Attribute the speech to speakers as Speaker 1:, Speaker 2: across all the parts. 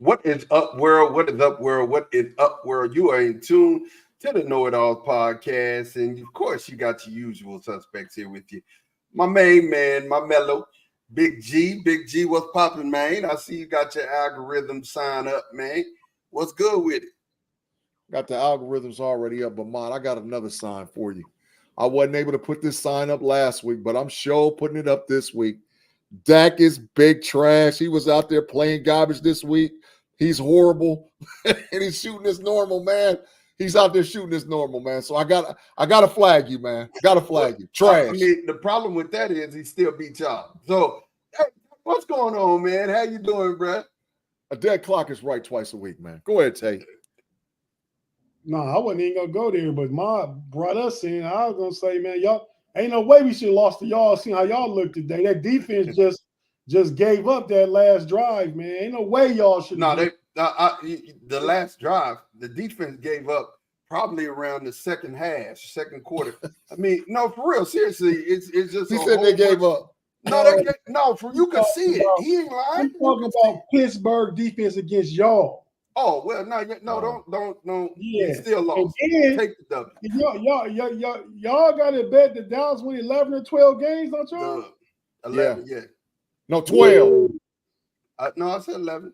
Speaker 1: What is up, world? What is up, world? What is up, world? You are in tune to the KnoitAllz podcast. And of course, you got your usual suspects here with you. My main man, my mellow, Big G. Big G, what's popping, man? I see you got your algorithm sign up, man. What's good with it?
Speaker 2: Got the algorithms already up, but man, I got another sign for you. I wasn't able to put this sign up last week, but I'm sure putting it up this week. Dak is big trash. He was out there playing garbage this week. He's horrible, and he's shooting his normal, man. He's out there shooting his normal, man. So I gotta flag you, man. Gotta flag you. Trash.
Speaker 1: I mean, the problem with that is he still beat y'all. So, hey, what's going on, man? How you doing, bro?
Speaker 2: A dead clock is right twice a week, man. Go ahead, Tate.
Speaker 3: No, I wasn't even gonna go there, but Ma brought us in. I was gonna say, man, y'all ain't no way we should have lost to y'all. Seeing how y'all look today, that defense just gave up that last drive, man. Ain't no way y'all should.
Speaker 1: No, the last drive, the defense gave up probably around the second quarter. I mean, no, for real, seriously, it's just.
Speaker 2: He said they gave up.
Speaker 1: No, you can see it. He ain't lying.
Speaker 3: I'm talking about Pittsburgh defense against y'all.
Speaker 1: Oh well, don't. Yeah, still lost.
Speaker 3: Then,
Speaker 1: take the W.
Speaker 3: Y'all got to bet the Dallas win 11 or 12 games, don't y'all?
Speaker 1: 11, yeah.
Speaker 2: No, 12.
Speaker 1: No, I said 11.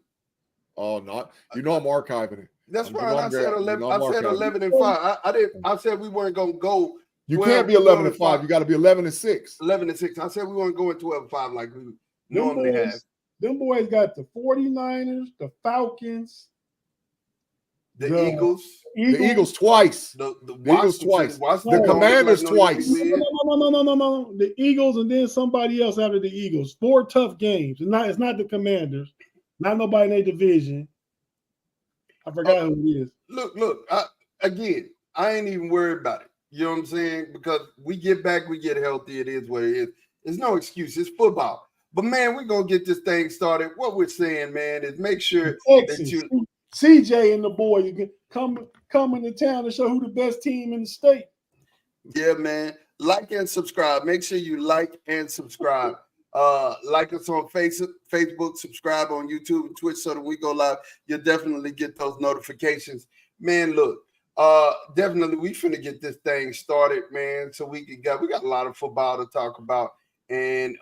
Speaker 2: Oh no, you know I'm archiving it.
Speaker 1: That's fine. I said 11. I said 11 and 5. I didn't. I said we weren't gonna go.
Speaker 2: You can't be 11 and 5. You got to be 11 and 6.
Speaker 1: 11 and 6. I said we weren't going 12 and 5 like we normally have.
Speaker 3: Them boys got the 49ers, the Falcons,
Speaker 1: the Eagles.
Speaker 2: The Eagles twice. The Eagles twice. The Commanders twice.
Speaker 3: No. The Eagles and then somebody else after the Eagles. 4 tough games. It's not the Commanders. Not nobody in their division. I forgot who it is.
Speaker 1: Look. I ain't even worried about it. You know what I'm saying? Because we get back, we get healthy. It is what it is. There's no excuse. It's football. But, man, we're going to get this thing started. What we're saying, man, is make sure that you –
Speaker 3: CJ and the boys come into town to show who the best team in the state.
Speaker 1: Yeah, man. Like and subscribe. Make sure you like and subscribe. Like us on Facebook, subscribe on YouTube and Twitch so that we go live. You'll definitely get those notifications. Man, look, definitely we finna get this thing started, man. So we got a lot of football to talk about. And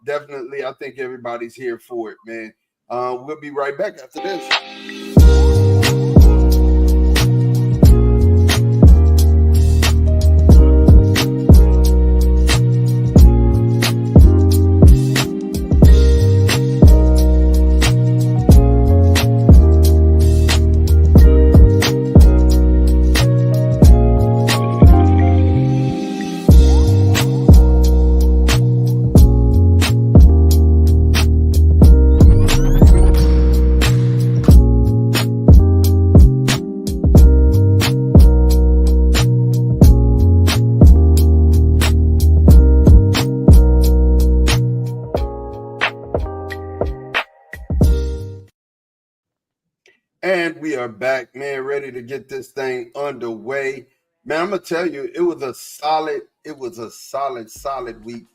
Speaker 1: definitely I think everybody's here for it, man. We'll be right back after this. And we are back, man, ready to get this thing underway. Man, I'm gonna tell you, it was a solid week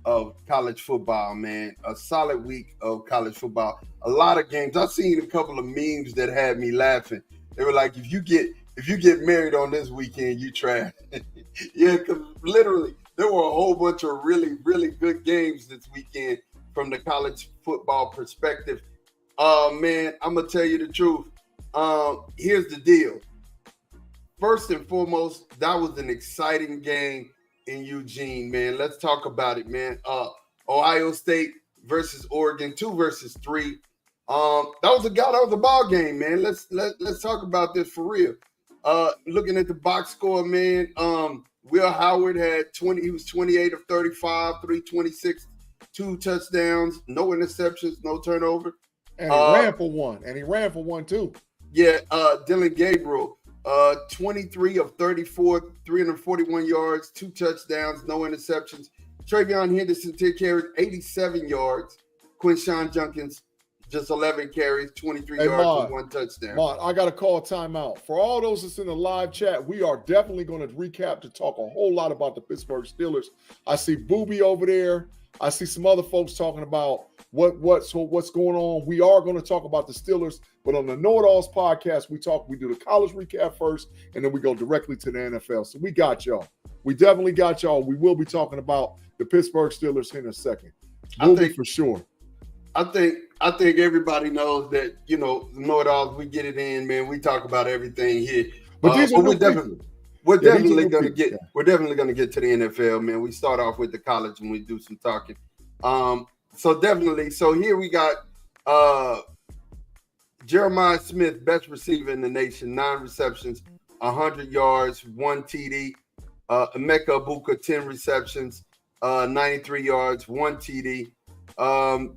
Speaker 1: of college football, man. A solid week of college football. A lot of games. I've seen a couple of memes that had me laughing. They were like, if you get married on this weekend, you trash. Yeah, because literally there were a whole bunch of really, really good games this weekend from the college football perspective. Man, I'm gonna tell you the truth. Here's the deal. First and foremost, that was an exciting game in Eugene, man. Let's talk about it, man. Ohio State versus Oregon, 2 versus 3. That was a ball game, man. Let's talk about this for real. Looking at the box score, man. Will Howard had 20. He was 28 of 35, 326, 2 touchdowns, no interceptions, no turnover.
Speaker 2: And he ran for one, too.
Speaker 1: Yeah, Dylan Gabriel, 23 of 34, 341 yards, 2 touchdowns, no interceptions. Travion Henderson, 10 carries, 87 yards. Quinshawn Junkins, just 11 carries, 23 yards, and 1 touchdown.
Speaker 2: I got to call a timeout. For all those that's in the live chat, we are definitely going to recap to talk a whole lot about the Pittsburgh Steelers. I see Booby over there. I see some other folks talking about what's going on. We are going to talk about the Steelers, but on the KnoitAllz podcast, we do the college recap first, and then we go directly to the NFL. So we got y'all. We definitely got y'all. We will be talking about the Pittsburgh Steelers here in a second. I think for sure.
Speaker 1: I think everybody knows that, KnoitAllz, we get it in, man. We talk about everything here.
Speaker 2: But these are
Speaker 1: we're definitely gonna get to the NFL, man. We start off with the college and we do some talking. So here we got Jeremiah Smith, best receiver in the nation, 9 receptions, 100 yards, 1 TD. Emeka Ibuka, 10 receptions, 93 yards, 1 TD.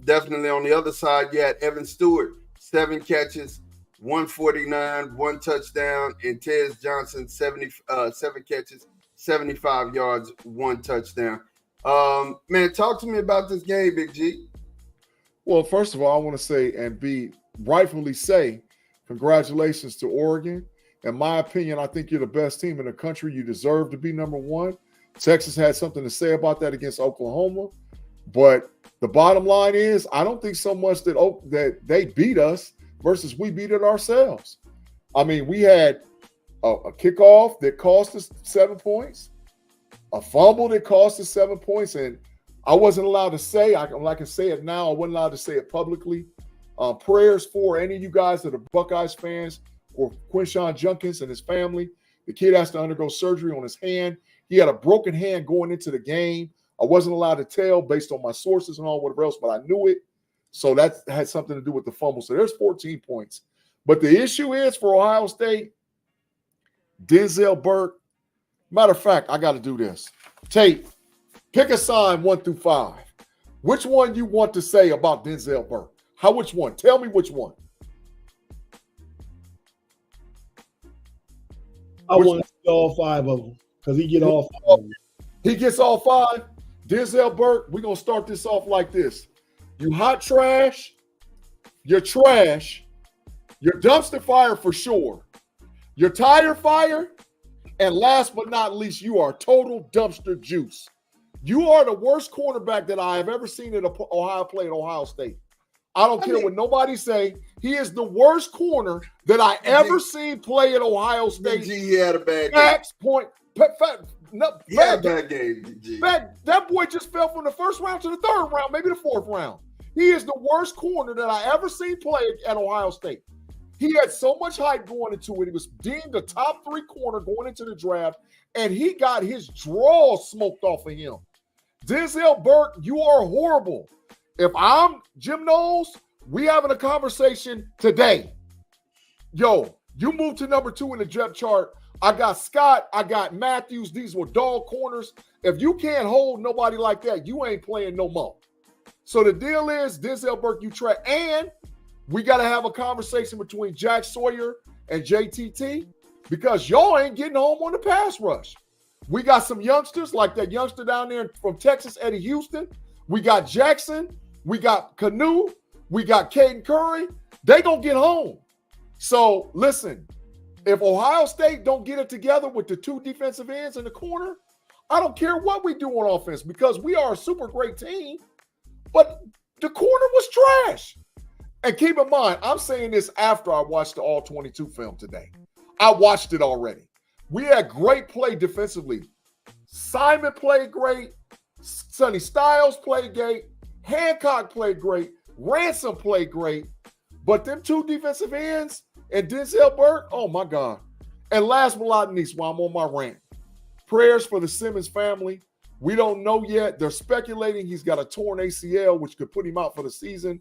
Speaker 1: Definitely on the other side, you had Evan Stewart, 7 catches, 149, 1 touchdown, and Tez Johnson, 7 catches, 75 yards, 1 touchdown. Man, talk to me about this game, Big G.
Speaker 2: Well, first of all, I want to say and rightfully say congratulations to Oregon. In my opinion, I think you're the best team in the country. You deserve to be number 1. Texas had something to say about that against Oklahoma. But the bottom line is, I don't think so much that they beat us versus we beat it ourselves. I mean, we had a kickoff that cost us 7 points, a fumble that cost us 7 points, and I wasn't allowed to say, I can say it now, I wasn't allowed to say it publicly. Prayers for any of you guys that are Buckeyes fans or Quinshawn Junkins and his family. The kid has to undergo surgery on his hand. He had a broken hand going into the game. I wasn't allowed to tell based on my sources and all whatever else, but I knew it. So that had something to do with the fumble. So there's 14 points. But the issue is for Ohio State, Denzel Burke. Matter of fact, I got to do this. Tate, pick a sign 1 through 5. Which one you want to say about Denzel Burke? Which one? Tell me which one.
Speaker 3: I want to see all 5 of them because he get all 5 of them.
Speaker 2: He gets all 5. Denzel Burke, we're going to start this off like this. You hot trash, you're trash, you're dumpster fire for sure, you're tire fire, and last but not least, you are total dumpster juice. You are the worst cornerback that I have ever seen at Ohio play at Ohio State. I don't care what nobody say. He is the worst corner that I ever seen play at Ohio State.
Speaker 1: He had a bad game.
Speaker 2: Facts, point.
Speaker 1: He had a bad game.
Speaker 2: That boy just fell from the first round to the 3rd round, maybe the 4th round. He is the worst corner that I ever seen play at Ohio State. He had so much hype going into it. He was deemed the top 3 corner going into the draft, and he got his draw smoked off of him. Denzel Burke, you are horrible. If I'm Jim Knowles, we having a conversation today. Yo, you move to number 2 in the depth chart. I got Scott. I got Matthews. These were dog corners. If you can't hold nobody like that, you ain't playing no more. So the deal is, Denzel Burke, you try. And we got to have a conversation between Jack Sawyer and JTT because y'all ain't getting home on the pass rush. We got some youngsters like that youngster down there from Texas, Eddie Houston. We got Jackson. We got Canoe. We got Caden Curry. They going to get home. So listen, if Ohio State don't get it together with the 2 defensive ends in the corner, I don't care what we do on offense because we are a super great team, but the corner was trash. And keep in mind, I'm saying this after I watched the All-22 film today. I watched it already. We had great play defensively. Simon played great. Sonny Styles played great. Hancock played great. Ransom played great. But them 2 defensive ends and Denzel Burke, oh my God. And last but not least, while I'm on my rant, prayers for the Simmons family. We don't know yet. They're speculating he's got a torn ACL, which could put him out for the season.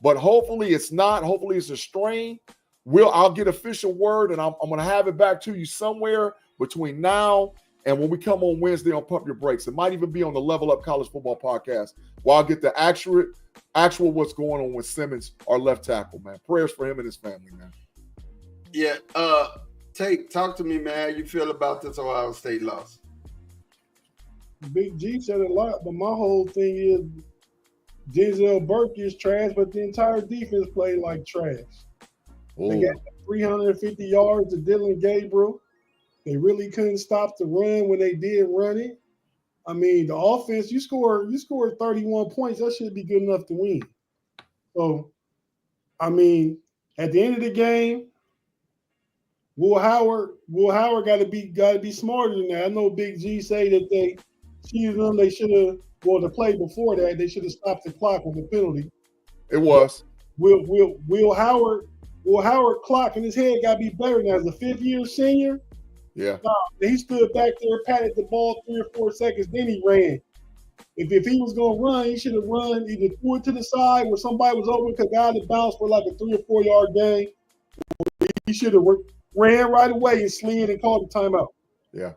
Speaker 2: But hopefully it's not. Hopefully it's a strain. I'll get official word, and I'm going to have it back to you somewhere between now and when we come on Wednesday on Pump Your Brakes. It might even be on the Level Up College Football podcast where I'll get the actual what's going on with Simmons, our left tackle, man. Prayers for him and his family, man.
Speaker 1: Yeah. Talk to me, man. How you feel about this Ohio State loss?
Speaker 3: Big G said a lot, but my whole thing is Denzel Burke is trash, but the entire defense played like trash.
Speaker 2: Ooh.
Speaker 3: They got 350 yards to Dylan Gabriel. They really couldn't stop the run when they did run it. I mean, the offense, you scored 31 points. That should be good enough to win. So, I mean, at the end of the game, Will Howard got to be smarter than that. I know Big G say that they should have, well, the play before that, they should have stopped the clock on the penalty.
Speaker 2: It was.
Speaker 3: Will Howard clock in his head got to be better than as a 5th-year senior.
Speaker 2: Yeah.
Speaker 3: He stood back there, patted the ball 3 or 4 seconds, then he ran. If he was going to run, he should have run, either threw it to the side where somebody was open, because God had bounced for like a 3 or 4 yard gain. He should have ran right away and slid and called the timeout.
Speaker 2: Yeah.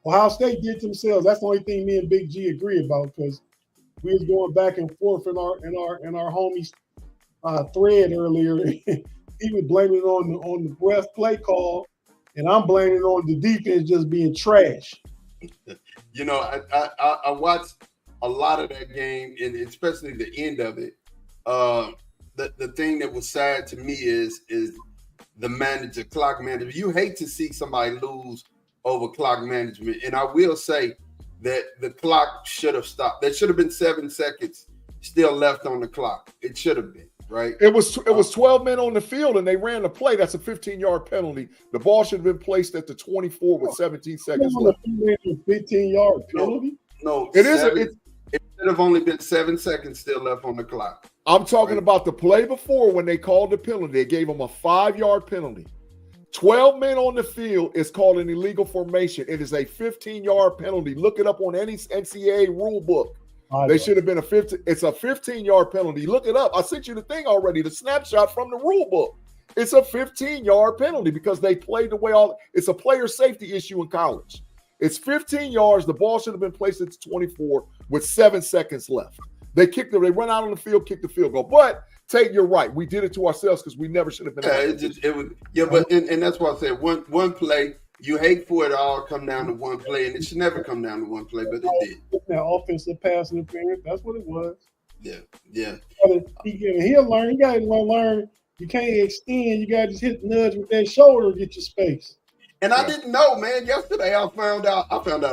Speaker 3: Ohio State did themselves. That's the only thing me and Big G agree about, because we was going back and forth in our homies thread earlier. He was blaming on the ref play call, and I'm blaming on the defense just being trash.
Speaker 1: You know, I watched a lot of that game, and especially the end of it. The thing that was sad to me is the clock manager. You hate to see somebody lose over clock management, and I will say that the clock should have stopped. There should have been 7 seconds still left on the clock. It should have been. Right.
Speaker 2: It was 12 men on the field, and they ran the play. That's a 15-yard penalty. The ball should have been placed at the 24 with 17 seconds left.
Speaker 3: 15-yard penalty?
Speaker 1: No,
Speaker 2: it
Speaker 1: should have only been 7 seconds still left on the clock.
Speaker 2: I'm talking about the play before when they called the penalty. They gave them a 5-yard penalty. 12 men on the field is called an illegal formation. It is a 15-yard penalty. Look it up on any NCAA rule book. They should have been it's a 15-yard penalty. Look it up. I sent you the thing already, the snapshot from the rule book. It's a 15-yard penalty because they played the way it's a player safety issue in college. It's 15 yards. The ball should have been placed at 24 with 7 seconds left. They run out on the field, kicked the field goal. But Tate, you're right. We did it to ourselves because we never should have been.
Speaker 1: And that's why I said one play. You hate for it all come down to one play, and it should never come down to one play, but it did.
Speaker 3: That offensive pass interference, that's what it was.
Speaker 1: Yeah.
Speaker 3: He'll learn. You got to learn. You can't extend. You got to just hit the nudge with that shoulder to get your space.
Speaker 1: And I didn't know, man. Yesterday I found out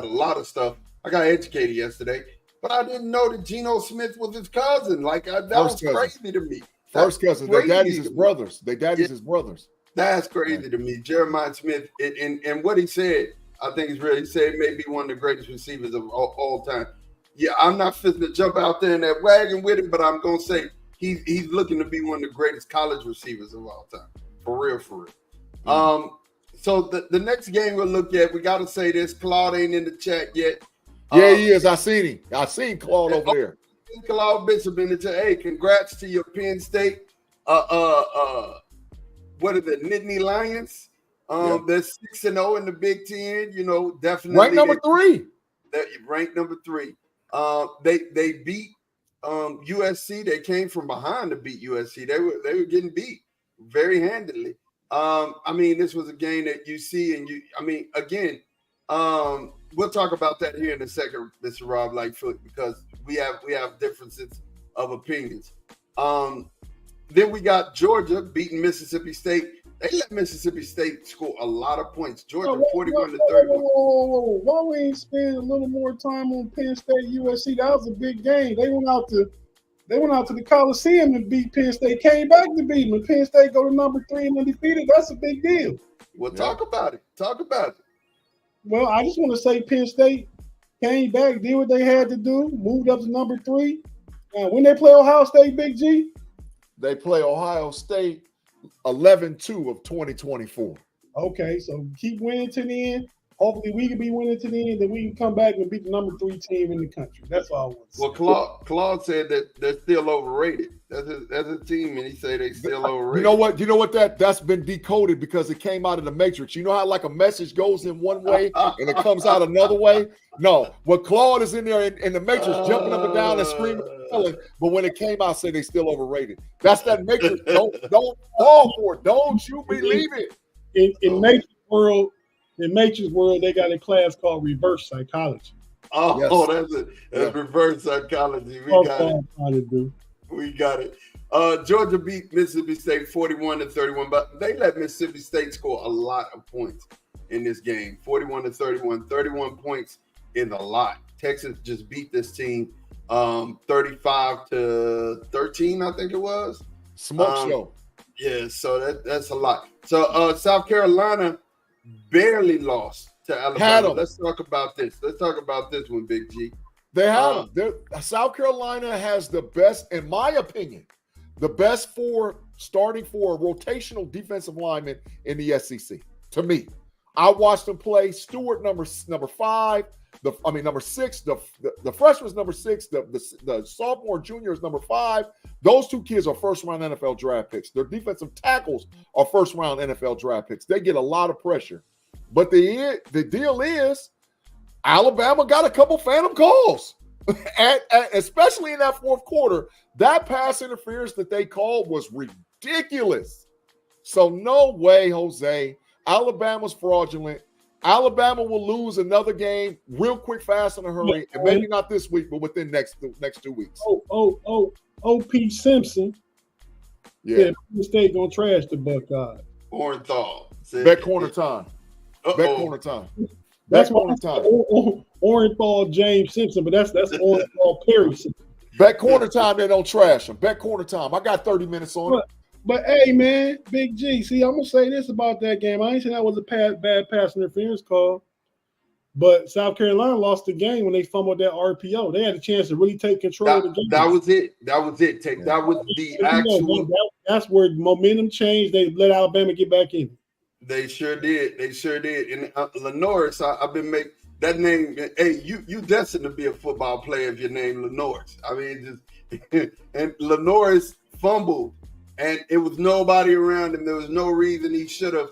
Speaker 1: a lot of stuff. I got educated yesterday, but I didn't know that Geno Smith was his cousin. That was crazy to me.
Speaker 2: First cousin. Their daddy's his brothers. His brothers.
Speaker 1: That's crazy to me. Jeremiah Smith, and what he said, I think he's really said maybe one of the greatest receivers of all time. Yeah, I'm not fitting to jump out there in that wagon with him, but I'm going to say he's looking to be one of the greatest college receivers of all time. For real. Mm-hmm. So the next game we'll look at, we got to say this. Claude ain't in the chat yet.
Speaker 2: Yeah, he is. I seen him. I seen Claude over there.
Speaker 1: Claude Bishop in the chat. Hey, congrats to your Penn State. What are the Nittany Lions? They're 6-0 in the Big Ten. You know, definitely
Speaker 2: ranked number 3.
Speaker 1: They're ranked number 3. They beat USC. They came from behind to beat USC. They were getting beat very handily. I mean, this was a game that you see, and again, we'll talk about that here in a second, Mr. Rob Lightfoot, because we have differences of opinions. Then we got Georgia beating Mississippi State. They let Mississippi State score a lot of points. Georgia 41 to 31.
Speaker 3: Why we ain't spend a little more time on Penn State USC? That was a big game. They went out to the Coliseum and beat Penn State. Came back to beat them. And Penn State go to number 3 and undefeated. That's a big deal.
Speaker 1: Well, talk about it.
Speaker 3: Well, I just want to say Penn State came back, did what they had to do, moved up to number 3. When they play Ohio State, Big G?
Speaker 2: They play Ohio State 11-2 of 2024.
Speaker 3: Okay, so keep winning to the end. Hopefully we can be winning to the end, then we can come back and beat the number 3 team in the country. That's all I want to say.
Speaker 1: Well, Claude said that they're still overrated. That's a team, and he said they still overrated.
Speaker 2: You know what? That's been decoded because it came out of the Matrix. You know how like a message goes in one way and it comes out another way? No. Well, Claude is in there in the Matrix jumping up and down and screaming. But when it came out, said they still overrated. That's that Matrix. Don't fall for it. Don't you believe it?
Speaker 3: In Matrix world, they got a class called reverse psychology.
Speaker 1: Oh, yes. That's reverse psychology. We got it. Georgia beat Mississippi State 41 to 31, but they let Mississippi State score a lot of points in this game. 41 to 31. 31 points is a lot. Texas just beat this team 35-13, I think it was.
Speaker 2: Smoke show.
Speaker 1: Yeah, so that's a lot. So South Carolina barely lost to Alabama. Let's talk about this. Let's talk about this one, Big G.
Speaker 2: They had them. South Carolina has the best, in my opinion, the best starting four rotational defensive linemen in the SEC. To me, I watched them play. Stewart, number 5. Number 6. The freshman's number 6. The sophomore, junior is number 5. Those two kids are first-round NFL draft picks. Their defensive tackles are first-round NFL draft picks. They get a lot of pressure. But the deal is, Alabama got a couple phantom calls, especially in that fourth quarter. That pass interference that they called was ridiculous. So no way, Jose. Alabama's fraudulent. Alabama will lose another game real quick, fast, in a hurry, and maybe not this week, but within next 2 weeks.
Speaker 3: O.P. Simpson. Yeah, State gonna trash the Buckeyes.
Speaker 1: Orenthal.
Speaker 2: Bet corner time. Bet corner time.
Speaker 3: That's corner time. Orenthal James Simpson, but that's Orenthal Perry Simpson.
Speaker 2: Bet corner time. They don't trash them. Bet corner time. I got 30 minutes on it.
Speaker 3: But hey, man, Big G. See, I'm gonna say this about that game. I ain't saying that was a bad pass interference call, but South Carolina lost the game when they fumbled that RPO. They had a chance to really take control of the game.
Speaker 1: That was it. That was it. That was the actual.
Speaker 3: That's where momentum changed. They let Alabama get back in.
Speaker 1: They sure did. They sure did. And Lenoris, I've been making that name. Hey, you destined to be a football player if your name Lenoris. I mean, just and Lenoris fumbled. And it was nobody around him. There was no reason he should have.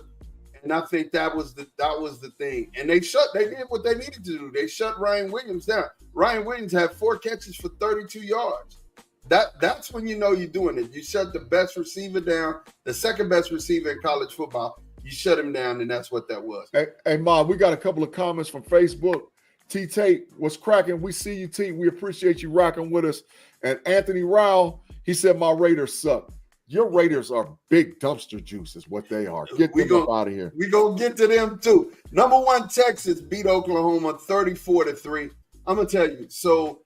Speaker 1: And I think that was the thing. And they did what they needed to do. They shut Ryan Williams down. Ryan Williams had 4 catches for 32 yards. That's when you know you're doing it. You shut the best receiver down, the second best receiver in college football. You shut him down, and that's what that was.
Speaker 2: Hey, Ma, we got a couple of comments from Facebook. T Tate, what's cracking? We see you, T. We appreciate you rocking with us. And Anthony Rowell, he said my Raiders suck. Your Raiders are big dumpster juice is what they are. Get them up out of here.
Speaker 1: We're going to get to them too. Number 1, Texas beat Oklahoma 34-3. I'm going to tell you. So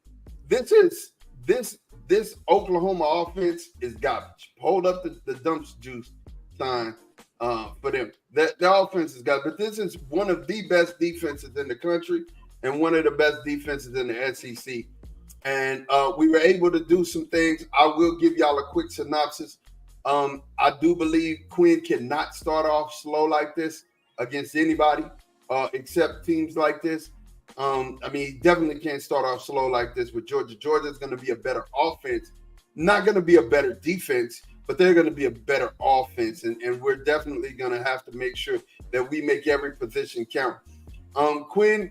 Speaker 1: this Oklahoma offense is garbage. Hold up the dumpster juice sign for them. The offense is garbage. But this is one of the best defenses in the country and one of the best defenses in the SEC. And we were able to do some things. I will give y'all a quick synopsis. I do believe Quinn cannot start off slow like this against anybody except teams like this. He definitely can't start off slow like this with Georgia. Georgia's going to be a better offense, not going to be a better defense, but they're going to be a better offense. And we're definitely going to have to make sure that we make every position count. Quinn,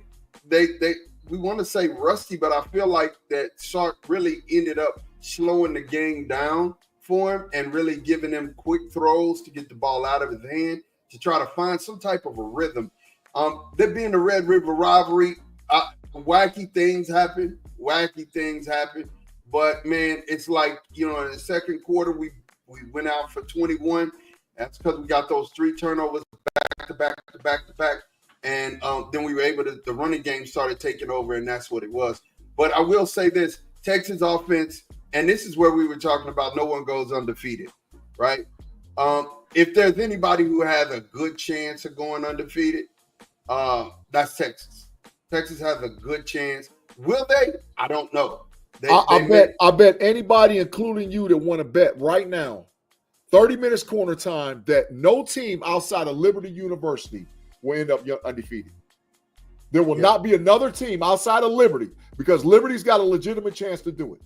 Speaker 1: we want to say rusty, but I feel like that Sark really ended up slowing the game down for him and really giving him quick throws to get the ball out of his hand to try to find some type of a rhythm. There being the Red River rivalry, wacky things happen. But, man, it's like, in the second quarter, we went out for 21. That's because we got those 3 turnovers back to back. And then we were able to – the running game started taking over, and that's what it was. But I will say this, Texas offense – and this is where we were talking about no one goes undefeated, right? If there's anybody who has a good chance of going undefeated, that's Texas. Texas has a good chance. Will they? I don't know.
Speaker 2: I bet anybody, including you, that want to bet right now, 30 minutes corner time, that no team outside of Liberty University will end up undefeated. There will not be another team outside of Liberty because Liberty's got a legitimate chance to do it.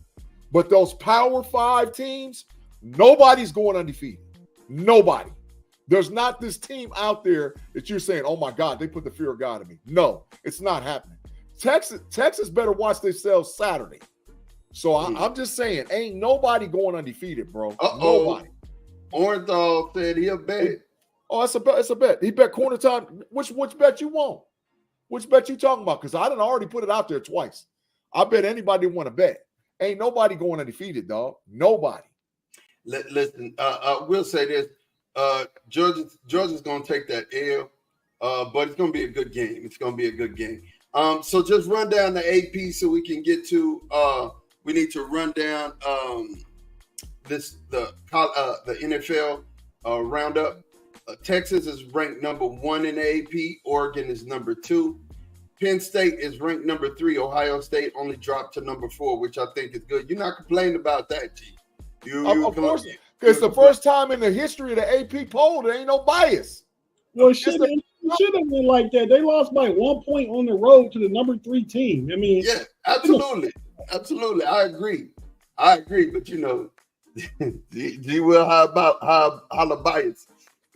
Speaker 2: But those Power 5 teams, nobody's going undefeated. Nobody. There's not this team out there that you're saying, oh, my God, they put the fear of God in me. No, it's not happening. Texas better watch themselves Saturday. So I'm just saying, ain't nobody going undefeated, bro. Nobody.
Speaker 1: Orenthal said he'll bet it.
Speaker 2: Oh, it's a bet. He bet corner time. Which bet you want? Which bet you talking about? Because I done already put it out there twice. I bet anybody want to bet. Ain't nobody going undefeated, dog. Nobody.
Speaker 1: Listen, we'll say this. Georgia's going to take that L, but it's going to be a good game. It's going to be a good game. So just run down the AP so we can get to. We need to run down the NFL roundup. Texas is ranked number 1 in the AP. Oregon is number 2. Penn State is ranked number 3. Ohio State only dropped to number 4, which I think is good. You're not complaining about that, G.
Speaker 2: Of course, it's the first time in the history of the AP poll there ain't no bias.
Speaker 3: Well, it should have been like that. They lost by 1 point on the road to the number 3 team. I mean,
Speaker 1: yeah, absolutely. I agree. But G will holla bias.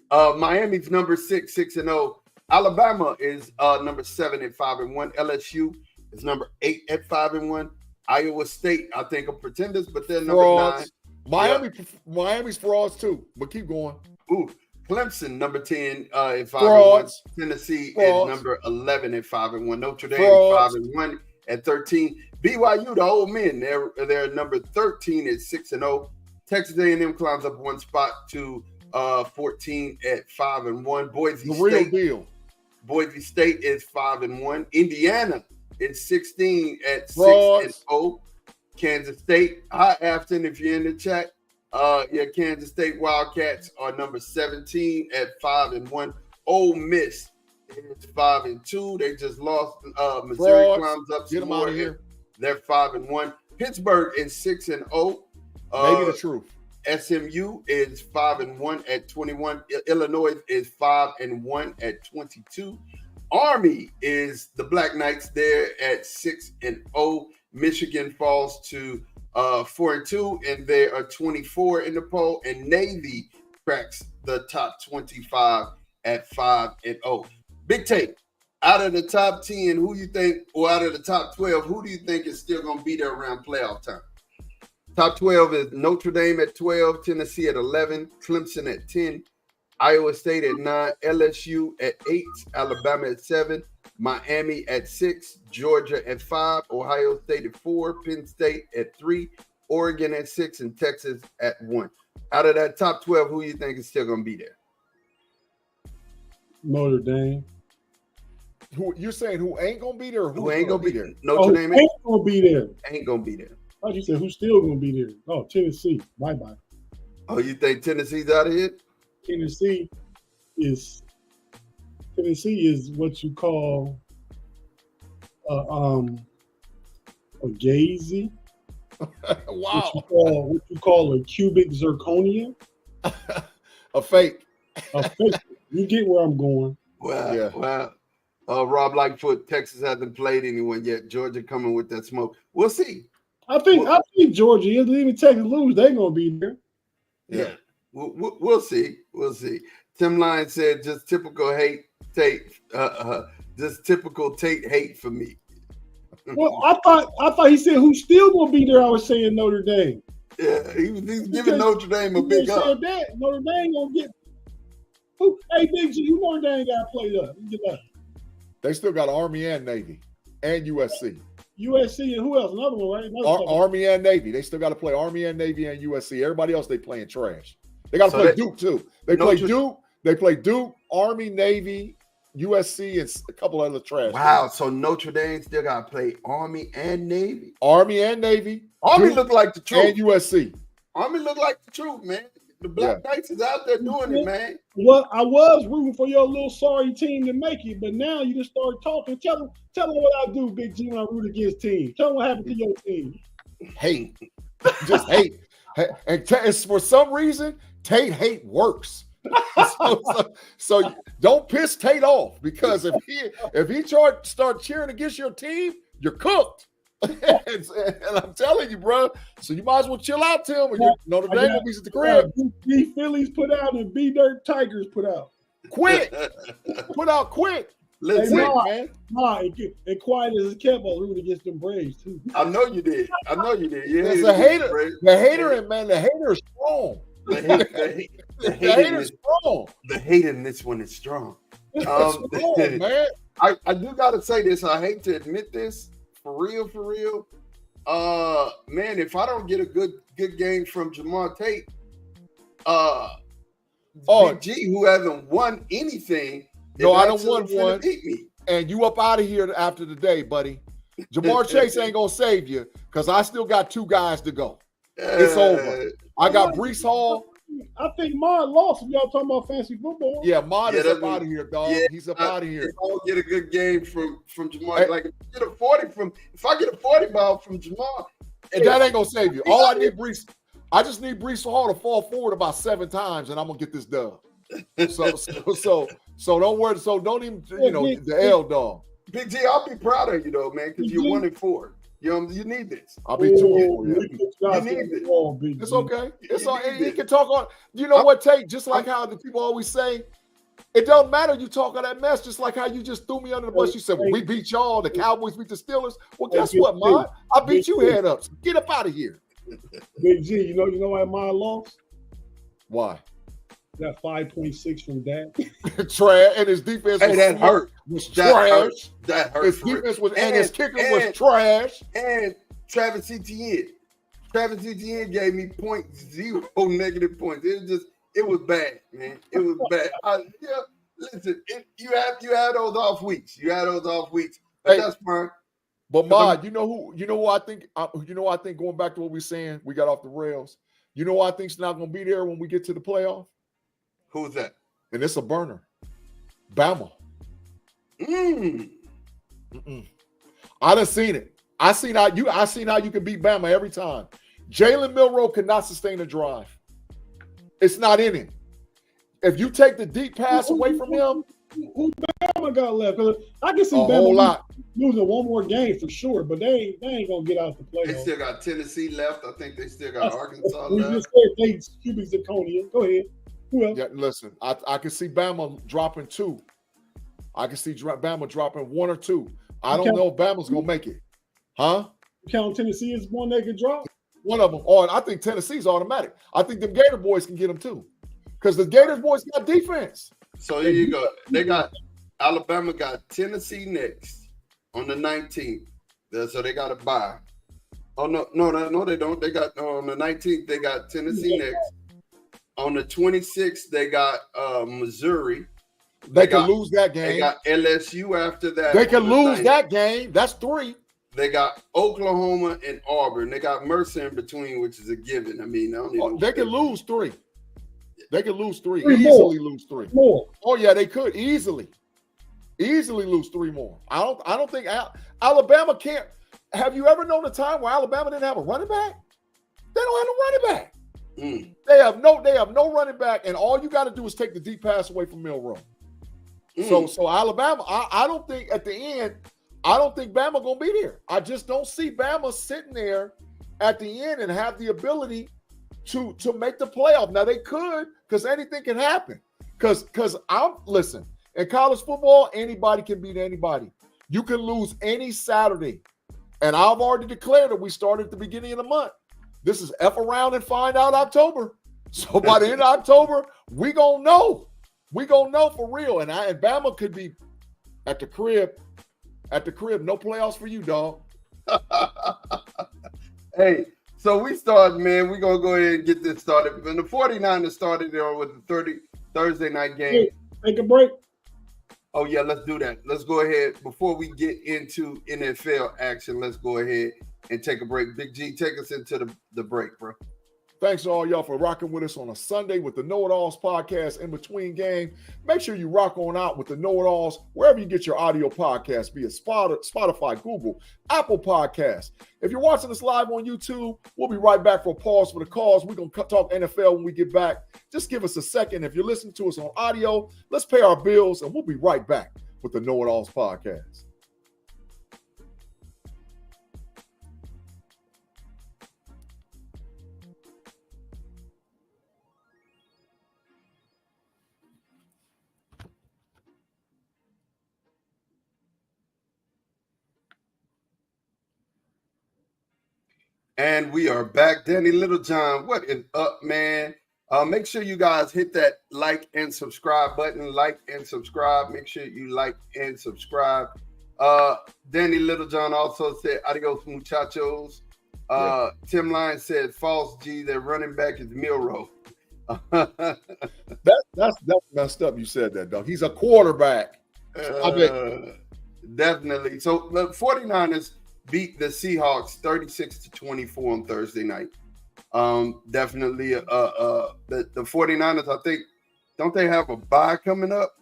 Speaker 1: Miami's number 6, 6-0. Alabama is number 7 at 5-1. LSU is number 8 at 5-1. Iowa State, I think, are pretenders, but they're number 9.
Speaker 2: Miami's frauds too, but keep going.
Speaker 1: Ooh, Clemson number 10 at 5-1. Tennessee is number 11 at 5-1. Notre Dame 5-1 at 13. BYU, the old men, they're number 13 at 6-0. Texas A&M climbs up 1 spot to 14 at 5-1. Boise State is 5-1. Indiana is 16 at 6-0. Kansas State, hi Afton, if you're in the chat. Kansas State Wildcats are number 17 at 5-1. Ole Miss is 5-2. They just lost. Missouri climbs up.
Speaker 2: Get them out of here.
Speaker 1: They're 5-1. Pittsburgh is 6-0.
Speaker 2: Maybe the truth.
Speaker 1: SMU is 5-1 at 21. Illinois is 5-1 at 22. Army is the Black Knights there at 6-0. Michigan falls to 4-2, and they are 24 in the poll. And Navy cracks the top 25 at 5-0. Big Tape, out of the top 10, who you think, or out of the top 12, who do you think is still going to be there around playoff time? Top 12 is Notre Dame at 12, Tennessee at 11, Clemson at 10, Iowa State at 9, LSU at 8, Alabama at 7, Miami at 6, Georgia at 5, Ohio State at 4, Penn State at 3, Oregon at 6, and Texas at 1. Out of that top 12, who do you think is still going to be there?
Speaker 3: Notre Dame.
Speaker 2: Who you're saying who ain't going to be there? Or
Speaker 1: who ain't going to be there?
Speaker 3: Notre Dame ain't going to be there.
Speaker 1: Ain't going to be there.
Speaker 3: I thought you said who's still going to be there. Oh, Tennessee. Bye-bye.
Speaker 1: Oh, you think Tennessee's out of here?
Speaker 3: Tennessee is what you call a gazy.
Speaker 2: Wow.
Speaker 3: What you call a cubic zirconia.
Speaker 2: A fake.
Speaker 3: A fake. You get where I'm going.
Speaker 1: Wow. Yeah. Wow. Rob Lightfoot, Texas hasn't played anyone yet. Georgia coming with that smoke. We'll see.
Speaker 3: I think Georgia, even Texas lose, they're gonna be there.
Speaker 1: Yeah. We'll see. We'll see. Tim Lyons said, just typical Tate hate for me.
Speaker 3: Well, I thought he said who's still gonna be there. I was saying Notre Dame.
Speaker 1: Yeah, he's giving Notre Dame a big up.
Speaker 3: Said that Notre Dame gonna get who? Hey, Big G, who Notre Dame got played up? Get up.
Speaker 2: They still got Army and Navy and USC.
Speaker 3: USC and who else? Another one, right?
Speaker 2: Army and Navy. They still got to play Army and Navy and USC. Everybody else they playing trash. They got to play Duke too. They play Duke. They play Duke, Army, Navy, USC, and a couple other trash.
Speaker 1: Wow. Teams. So Notre Dame still got to play Army and Navy.
Speaker 2: Army and Navy.
Speaker 1: Army look like the truth.
Speaker 2: And USC.
Speaker 1: Army look like the truth, man. The Black Knights is out there doing it, man.
Speaker 3: Well, I was rooting for your little sorry team to make it, but now you just start talking. Tell them what I do, Big G, when I root against teams. Tell them what happened to your team.
Speaker 2: Hate. Just hate. And for some reason, Tate hate works. So don't piss Tate off, because if he start cheering against your team, you're cooked. and I'm telling you, bro. So you might as well chill out, Tim. Or Notre Dame will be at the crib.
Speaker 3: B Phillies put out and B Dirt Tigers put out.
Speaker 2: Quit. Put out quick.
Speaker 1: Let's
Speaker 3: man. And quiet as it kept, I was rooting against them Braves too.
Speaker 1: I know you did. Yeah,
Speaker 2: the hater is strong. The hater is strong.
Speaker 1: The hate in this one is strong.
Speaker 2: Man.
Speaker 1: I do gotta say this. I hate to admit this. For real. Man, if I don't get a good game from Jamar Tate, Big G, who hasn't won anything.
Speaker 2: No, I don't want one.
Speaker 1: Beat me.
Speaker 2: and you up out of here after the day, buddy. Jamar Chase ain't gonna save you because I still got 2 guys to go. It's over. I got Breece Hall.
Speaker 3: I think Mod lost if y'all talking about fantasy football.
Speaker 2: Yeah, Mod is up out of here, dog.
Speaker 1: Yeah,
Speaker 2: he's up out of here.
Speaker 1: If I get a good game from Jamar, like if I get a 40 ball from Jamar,
Speaker 2: and that ain't gonna save you. All I need I just need Breece Hall to fall forward about 7 times, and I'm gonna get this dub. So don't worry. So don't even the L dog.
Speaker 1: Big G, I'll be proud of you though, man, because you're 1-4. You need this.
Speaker 2: I'll be 2-4.
Speaker 1: You need this.
Speaker 2: It's okay. It's all. He can talk on. You know what, Tate? Just like how the people always say, it don't matter. You talk all that mess, just like how you just threw me under the bus. You said, well, we beat y'all. The Cowboys beat the Steelers. Well, guess what, Mod? I beat you head up. So get up out of here.
Speaker 3: Big G, you know why Mod lost?
Speaker 2: Why?
Speaker 3: That 5.6 from Dak.
Speaker 2: Trash, and his defense
Speaker 1: that hurt.
Speaker 2: Was trash.
Speaker 1: That hurt.
Speaker 2: His defense was, and his kicker was trash.
Speaker 1: And Travis Etienne. Travis Etienne gave me 0.0 negative points. It was bad, man. It was bad. Listen, you had those off weeks. But that's fine.
Speaker 2: But Mod, you know who I think going back to what we're saying, we got off the rails. You know who I think's not going to be there when we get to the playoff?
Speaker 1: Who's that?
Speaker 2: And it's a burner. Bama. I done seen it. I seen how you can beat Bama every time. Jalen Milroe cannot sustain a drive. It's not in him. If you take the deep pass away from him,
Speaker 3: who Bama got left? I can see
Speaker 2: a
Speaker 3: Bama
Speaker 2: whole lot.
Speaker 3: losing one more game for sure, but they ain't gonna get out the playoffs.
Speaker 1: They still got Tennessee left. I think they still got Arkansas
Speaker 3: we
Speaker 1: left.
Speaker 3: just said they QB Zakonia. Go ahead. Who else?
Speaker 2: Yeah, listen, I can see Bama dropping 2. I can see Bama dropping 1 or 2. I don't know if Bama's gonna make it. Huh?
Speaker 3: Count Tennessee as one they could drop?
Speaker 2: One of them. Or I think Tennessee's automatic. I think them Gator boys can get them too. Because the Gators boys got defense.
Speaker 1: So here you go. They got Alabama got Tennessee next on the 19th. So they got a bye. Oh no, they don't. They got on the 19th, they got Tennessee next. On the 26th, they got Missouri.
Speaker 2: They can lose that game.
Speaker 1: They got LSU after that.
Speaker 2: They can lose that game. That's 3.
Speaker 1: They got Oklahoma and Auburn. They got Mercer in between, which is a given. I mean, I don't even
Speaker 2: they can lose 3. They can lose 3.
Speaker 3: Three
Speaker 2: Easily
Speaker 3: more.
Speaker 2: lose 3.
Speaker 3: More.
Speaker 2: Oh yeah, they could easily lose 3 more. I don't think Alabama can't. Have you ever known a time where Alabama didn't have a running back? They don't have no running back. They have no running back, and all you got to do is take the deep pass away from Milroe. So Alabama, I don't think at the end, I don't think Bama gonna be there. I just don't see Bama sitting there at the end and have the ability to make the playoff. Now they could, because anything can happen. Because listen, in college football, anybody can beat anybody. You can lose any Saturday. And I've already declared that we started at the beginning of the month. This is F around and find out October. So by the end of October, we gonna know. We gonna know for real. And Bama could be at the crib. At the crib, no playoffs for you, dog.
Speaker 1: Hey, so we started, man. We're going to go ahead and get this started. And the 49ers started there with the Thursday night game.
Speaker 3: Hey, take a break.
Speaker 1: Oh, yeah, let's do that. Let's go ahead. Before we get into NFL action, let's go ahead and take a break. Big G, take us into the break, bro.
Speaker 2: Thanks to all y'all for rocking with us on a Sunday with the KnoitAllz podcast in between game. Make sure you rock on out with the KnoitAllz wherever you get your audio podcasts, be it Spotify, Google, Apple Podcasts. If you're watching us live on YouTube, we'll be right back for a pause for the calls. We're going to talk NFL when we get back. Just give us a second. If you're listening to us on audio, let's pay our bills, and we'll be right back with the KnoitAllz podcast.
Speaker 1: And we are back. Danny Littlejohn, what is up, man? Make sure you guys hit that like and subscribe button. Like and subscribe. Make sure you like and subscribe. Danny Littlejohn also said, adios, muchachos. Tim Lyons said, false G, their running back is Milroe.
Speaker 2: That's messed up. You said that, dog. He's a quarterback.
Speaker 1: Definitely. So the 49ers beat the Seahawks 36-24 on Thursday night. Definitely the 49ers, I think, don't they have a bye coming up?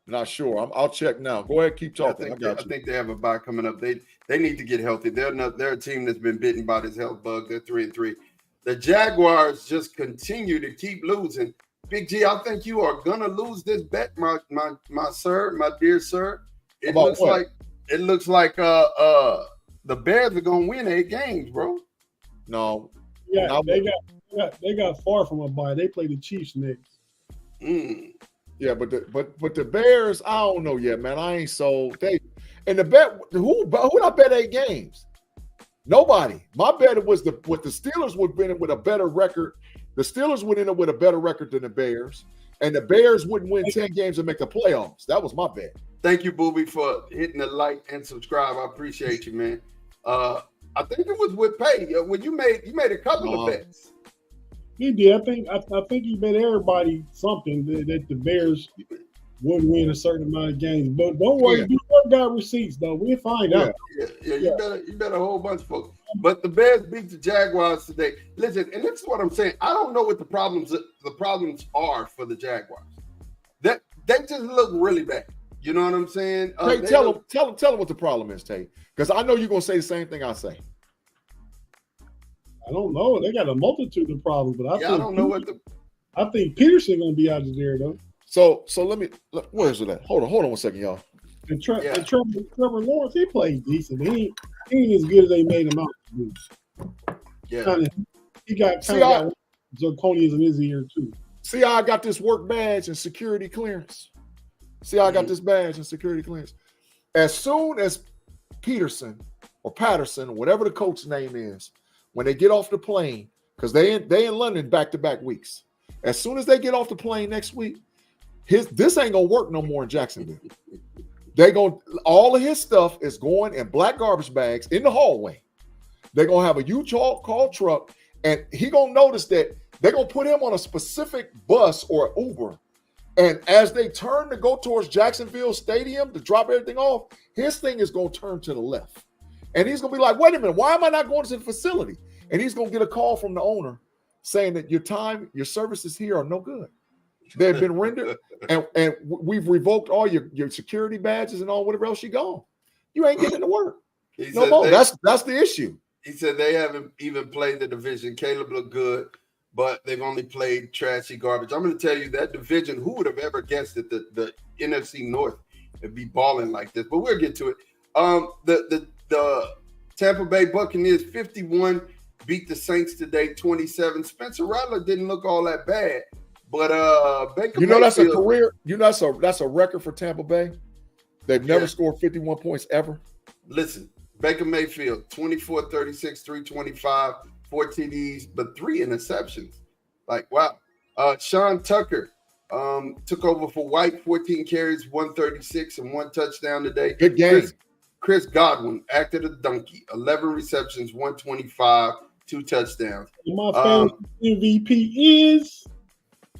Speaker 2: Not sure. I'll check now. Go ahead, keep talking.
Speaker 1: I think they have a bye coming up. They need to get healthy. They're a team that's been bitten by this health bug. They're 3-3. The Jaguars just continue to keep losing. Big G, I think you are gonna lose this bet, my sir, my dear sir. It looks like the Bears are gonna win 8 games, bro.
Speaker 2: No.
Speaker 3: Yeah, they got far from a bye. They play the Chiefs next.
Speaker 2: Yeah, but the Bears, I don't know yet, man. I ain't sold. And the bet who I bet 8 games? Nobody. My bet was the Steelers would win it with a better record. The Steelers would end up with a better record than the Bears, and the Bears wouldn't win 10 games and make the playoffs. That was my bet.
Speaker 1: Thank you, Booby, for hitting the like and subscribe. I appreciate you, man. I think it was with pay when you made a couple of bets.
Speaker 3: He did. I think he bet everybody something that the Bears wouldn't win a certain amount of games. But don't worry, we got receipts though. We'll find out.
Speaker 1: Yeah. You bet a whole bunch of folks. But the Bears beat the Jaguars today. Listen, and this is what I'm saying. I don't know what the problems are for the Jaguars. That they just look really bad. You know what I'm saying?
Speaker 2: Tay, tell them what the problem is, Tay. Because I know you're gonna say the same thing I say.
Speaker 3: I don't know. They got a multitude of problems, but I think Peterson gonna be out of there though.
Speaker 2: So where's it at? Hold on 1 second, y'all.
Speaker 3: And Trevor Lawrence, he played decent. He ain't as good as they made him out to be.
Speaker 1: Yeah.
Speaker 3: He got zirconias in his ear too.
Speaker 2: See how I got this work badge and security clearance? See how I got this badge and security clearance? As soon as Peterson or Patterson, whatever the coach's name is, when they get off the plane, because they in London back-to-back weeks. As soon as they get off the plane next week, this ain't gonna work no more in Jacksonville. All of his stuff is going in black garbage bags in the hallway. They're gonna have a U-Haul truck, and he gonna notice that they're gonna put him on a specific bus or Uber. And as they turn to go towards Jacksonville Stadium to drop everything off, his thing is gonna turn to the left. And he's gonna be like, wait a minute, why am I not going to the facility? And he's gonna get a call from the owner saying that your services here are no good. They've been rendered, and we've revoked all your security badges and all whatever else you go. You ain't getting to work. No more. That's the issue.
Speaker 1: He said they haven't even played the division. Caleb looked good, but they've only played trashy garbage. I'm going to tell you that division. Who would have ever guessed that the NFC North would be balling like this? But we'll get to it. The Tampa Bay Buccaneers 51 beat the Saints today 27. Spencer Rattler didn't look all that bad. But Baker Mayfield,
Speaker 2: that's a career. That's a record for Tampa Bay. They've never scored 51 points ever.
Speaker 1: Listen, Baker Mayfield 24, 36, 325, 4 TDs, but 3 interceptions. Like wow. Sean Tucker took over for White, 14 carries, 136, and 1 touchdown today.
Speaker 2: Good game.
Speaker 1: Chris Godwin acted a donkey, 11 receptions, 125, 2 touchdowns.
Speaker 3: My favorite MVP is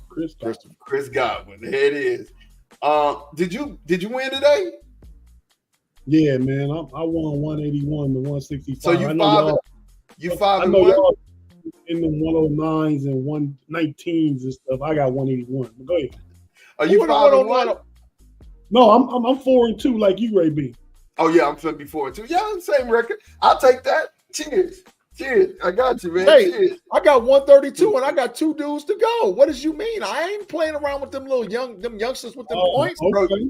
Speaker 1: Chris Godwin. There it is. Did you win today?
Speaker 3: Yeah, man. I won 181 to 165.
Speaker 1: So you 5 and 1?
Speaker 3: Y'all in the 109s and 119s and stuff. I got 181. But go ahead.
Speaker 1: Are you 5 and 1?
Speaker 3: No, I'm 4 and 2 like you, Ray B.
Speaker 1: Oh yeah, I'm 54 and 2. Yeah, same record. I'll take that. Cheers. I got you, man.
Speaker 2: Hey,
Speaker 1: cheers.
Speaker 2: I got 132 and I got 2 dudes to go. What does you mean? I ain't playing around with them youngsters with them points,
Speaker 3: okay.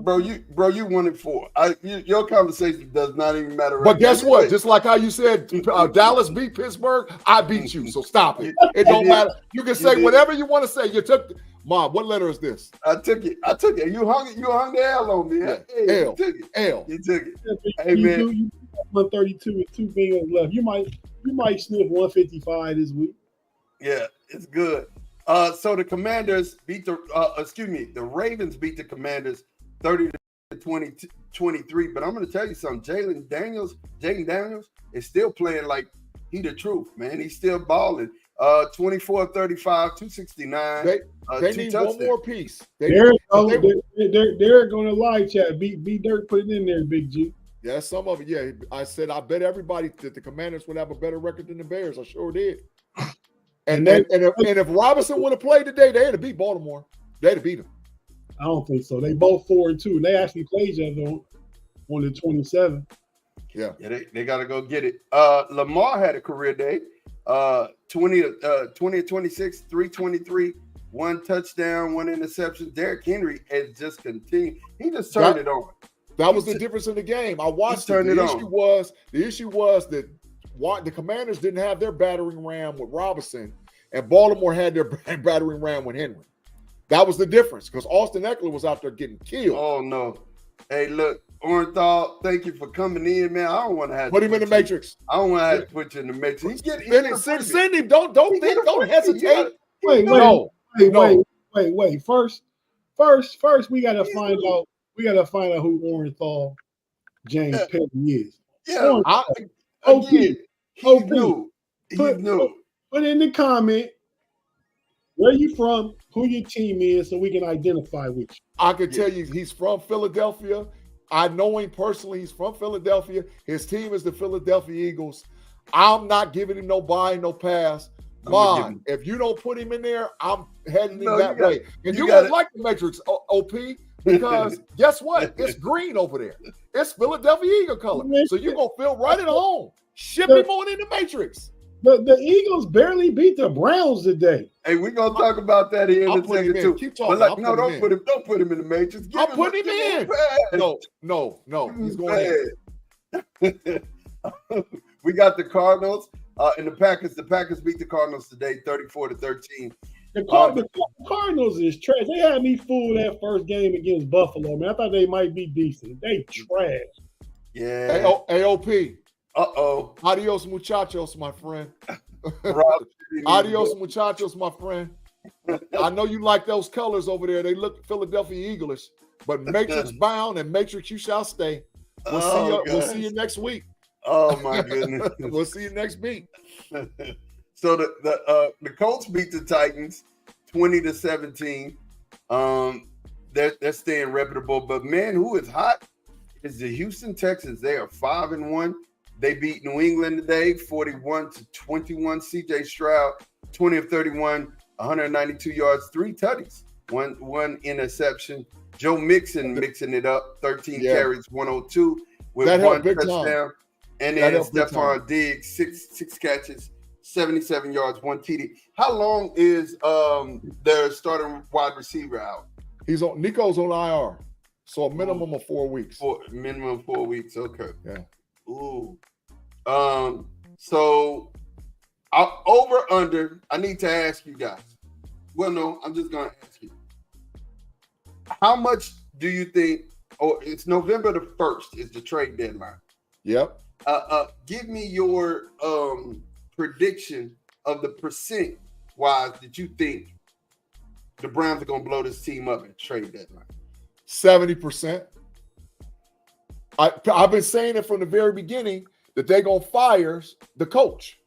Speaker 1: Bro, you 1 and 4. Your conversation does not even matter.
Speaker 2: But guess what? Just like how you said Dallas beat Pittsburgh, I beat you. So stop it. It don't matter. You can say whatever you want to say. You took Mom, what letter is this?
Speaker 1: I took it. You hung the L on me.
Speaker 2: Yeah.
Speaker 1: Hey,
Speaker 2: L.
Speaker 1: You took it. Hey man.
Speaker 3: You 132 with 2 fingers left. You might sniff 155 this week.
Speaker 1: Yeah, it's good. So the Commanders beat the Ravens beat the Commanders 30-23. But I'm going to tell you something. Jaden Daniels is still playing like he the truth, man. He's still balling. 24 35, 269.
Speaker 2: They
Speaker 1: two
Speaker 2: need
Speaker 1: touchdowns.
Speaker 2: one more piece.
Speaker 3: They're going to lie, chat. Be Dirt, put it in there, Big G.
Speaker 2: Yeah, some of it. Yeah, I said I bet everybody that the Commanders would have a better record than the Bears. I sure did. And if Robinson would have played today, they'd have beat Baltimore. They'd have beat them.
Speaker 3: I don't think so. They both 4-2. They actually played each other on the 27th.
Speaker 2: Yeah,
Speaker 1: they got to go get it. Lamar had a career day. 20 to 26, 323, 1 touchdown, 1 interception. Derrick Henry has just continued. He just turned it on.
Speaker 2: That was the difference in the game. I watched it. The issue was that the Commanders didn't have their battering ram with Robinson, and Baltimore had their battering ram with Henry. That was the difference because Austin Eckler was out there getting killed.
Speaker 1: Oh, no. Hey, look, Orenthal, thank you for coming in, man. I don't want to have
Speaker 2: put him in the matrix.
Speaker 1: I don't want to have to put you in the matrix.
Speaker 2: Send him. Don't hesitate.
Speaker 3: Wait. First, we gotta find out. We gotta find out who Orenthal James Petty is.
Speaker 1: Yeah,
Speaker 3: he
Speaker 1: knew.
Speaker 3: Put in the comment where you from, who your team is, so we can identify with you.
Speaker 2: I can tell you he's from Philadelphia. I know him personally. He's from Philadelphia. His team is the Philadelphia Eagles. I'm not giving him no buy, no pass. Mom, if you don't put him in there, I'm heading him that way. And you won't like the Matrix, OP, because guess what? It's green over there. It's Philadelphia Eagle color. So you're going to feel right at home. Ship him on in the Matrix.
Speaker 3: The Eagles barely beat the Browns today.
Speaker 1: Hey, we're gonna talk about that here in a second too.
Speaker 2: Keep talking.
Speaker 1: But don't put him in the Matrix.
Speaker 2: I'll put him in. No. He's going in.
Speaker 1: We got the Cardinals and the Packers. The Packers beat the Cardinals today, 34-13.
Speaker 3: The Cardinals is trash. They had me fooled that first game against Buffalo, man. I thought they might be decent. They trash.
Speaker 1: Yeah.
Speaker 2: AOP.
Speaker 1: Uh-oh.
Speaker 2: Adios, muchachos, my friend. Adios, muchachos, my friend. I know you like those colors over there. They look Philadelphia Eaglish, but Matrix bound and Matrix you shall stay. We'll see you next week.
Speaker 1: Oh my goodness.
Speaker 2: We'll see you next week.
Speaker 1: So the Colts beat the Titans 20-17. They're staying reputable, but man, who is hot is the Houston Texans. They are 5-1. They beat New England today, 41-21. CJ Stroud, 20 of 31, 192 yards, 3 tutties, one interception. Joe Mixon mixing it up, 13 carries, 102 with
Speaker 2: that
Speaker 1: 1 touchdown. Time. And then Stephon Diggs, six catches, 77 yards, 1 TD. How long is their starting wide receiver out?
Speaker 2: Nico's on IR, so a minimum of 4 weeks.
Speaker 1: Minimum 4 weeks. Okay.
Speaker 2: Yeah.
Speaker 1: Ooh. So over under, I need to ask you guys. Well, no, I'm just gonna ask you. How much do you think, it's November the 1st is the trade deadline.
Speaker 2: Yep.
Speaker 1: Give me your prediction of the percent wise that you think the Browns are gonna blow this team up at trade deadline.
Speaker 2: 70%. I've been saying it from the very beginning that they're gonna fire the coach.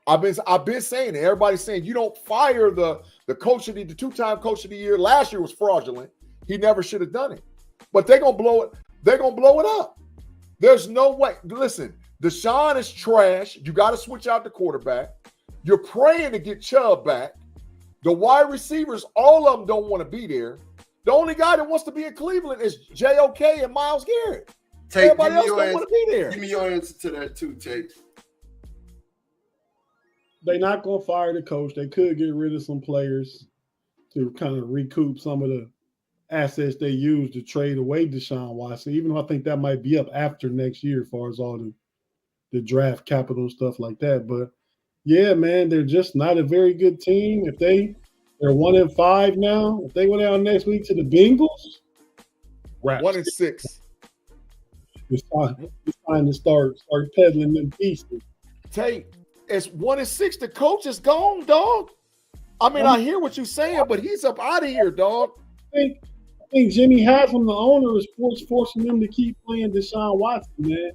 Speaker 2: I've been saying it. Everybody's saying you don't fire the coach of the 2-time coach of the year. Last year was fraudulent. He never should have done it. But they're gonna blow it. They're gonna blow it up. There's no way. Listen, Deshaun is trash. You got to switch out the quarterback. You're praying to get Chubb back. The wide receivers, all of them don't want to be there. The only guy that wants to be in Cleveland is JOK and Myles Garrett. Everybody else don't want to be there.
Speaker 1: Give me your answer to that too, Tate.
Speaker 3: They're not going to fire the coach. They could get rid of some players to kind of recoup some of the assets they used to trade away Deshaun Watson, even though I think that might be up after next year as far as all the draft capital and stuff like that. But, yeah, man, they're just not a very good team. If they're 1-5 now, if they go down next week to the Bengals,
Speaker 2: 1-6.
Speaker 3: It's time to start peddling them pieces.
Speaker 2: Tate, it's 1-6. The coach is gone, dog. I mean, I hear what you're saying, but he's up out of here, dog.
Speaker 3: I think Jimmy Haslam, the owner, is forcing them to keep playing Deshaun Watson, man.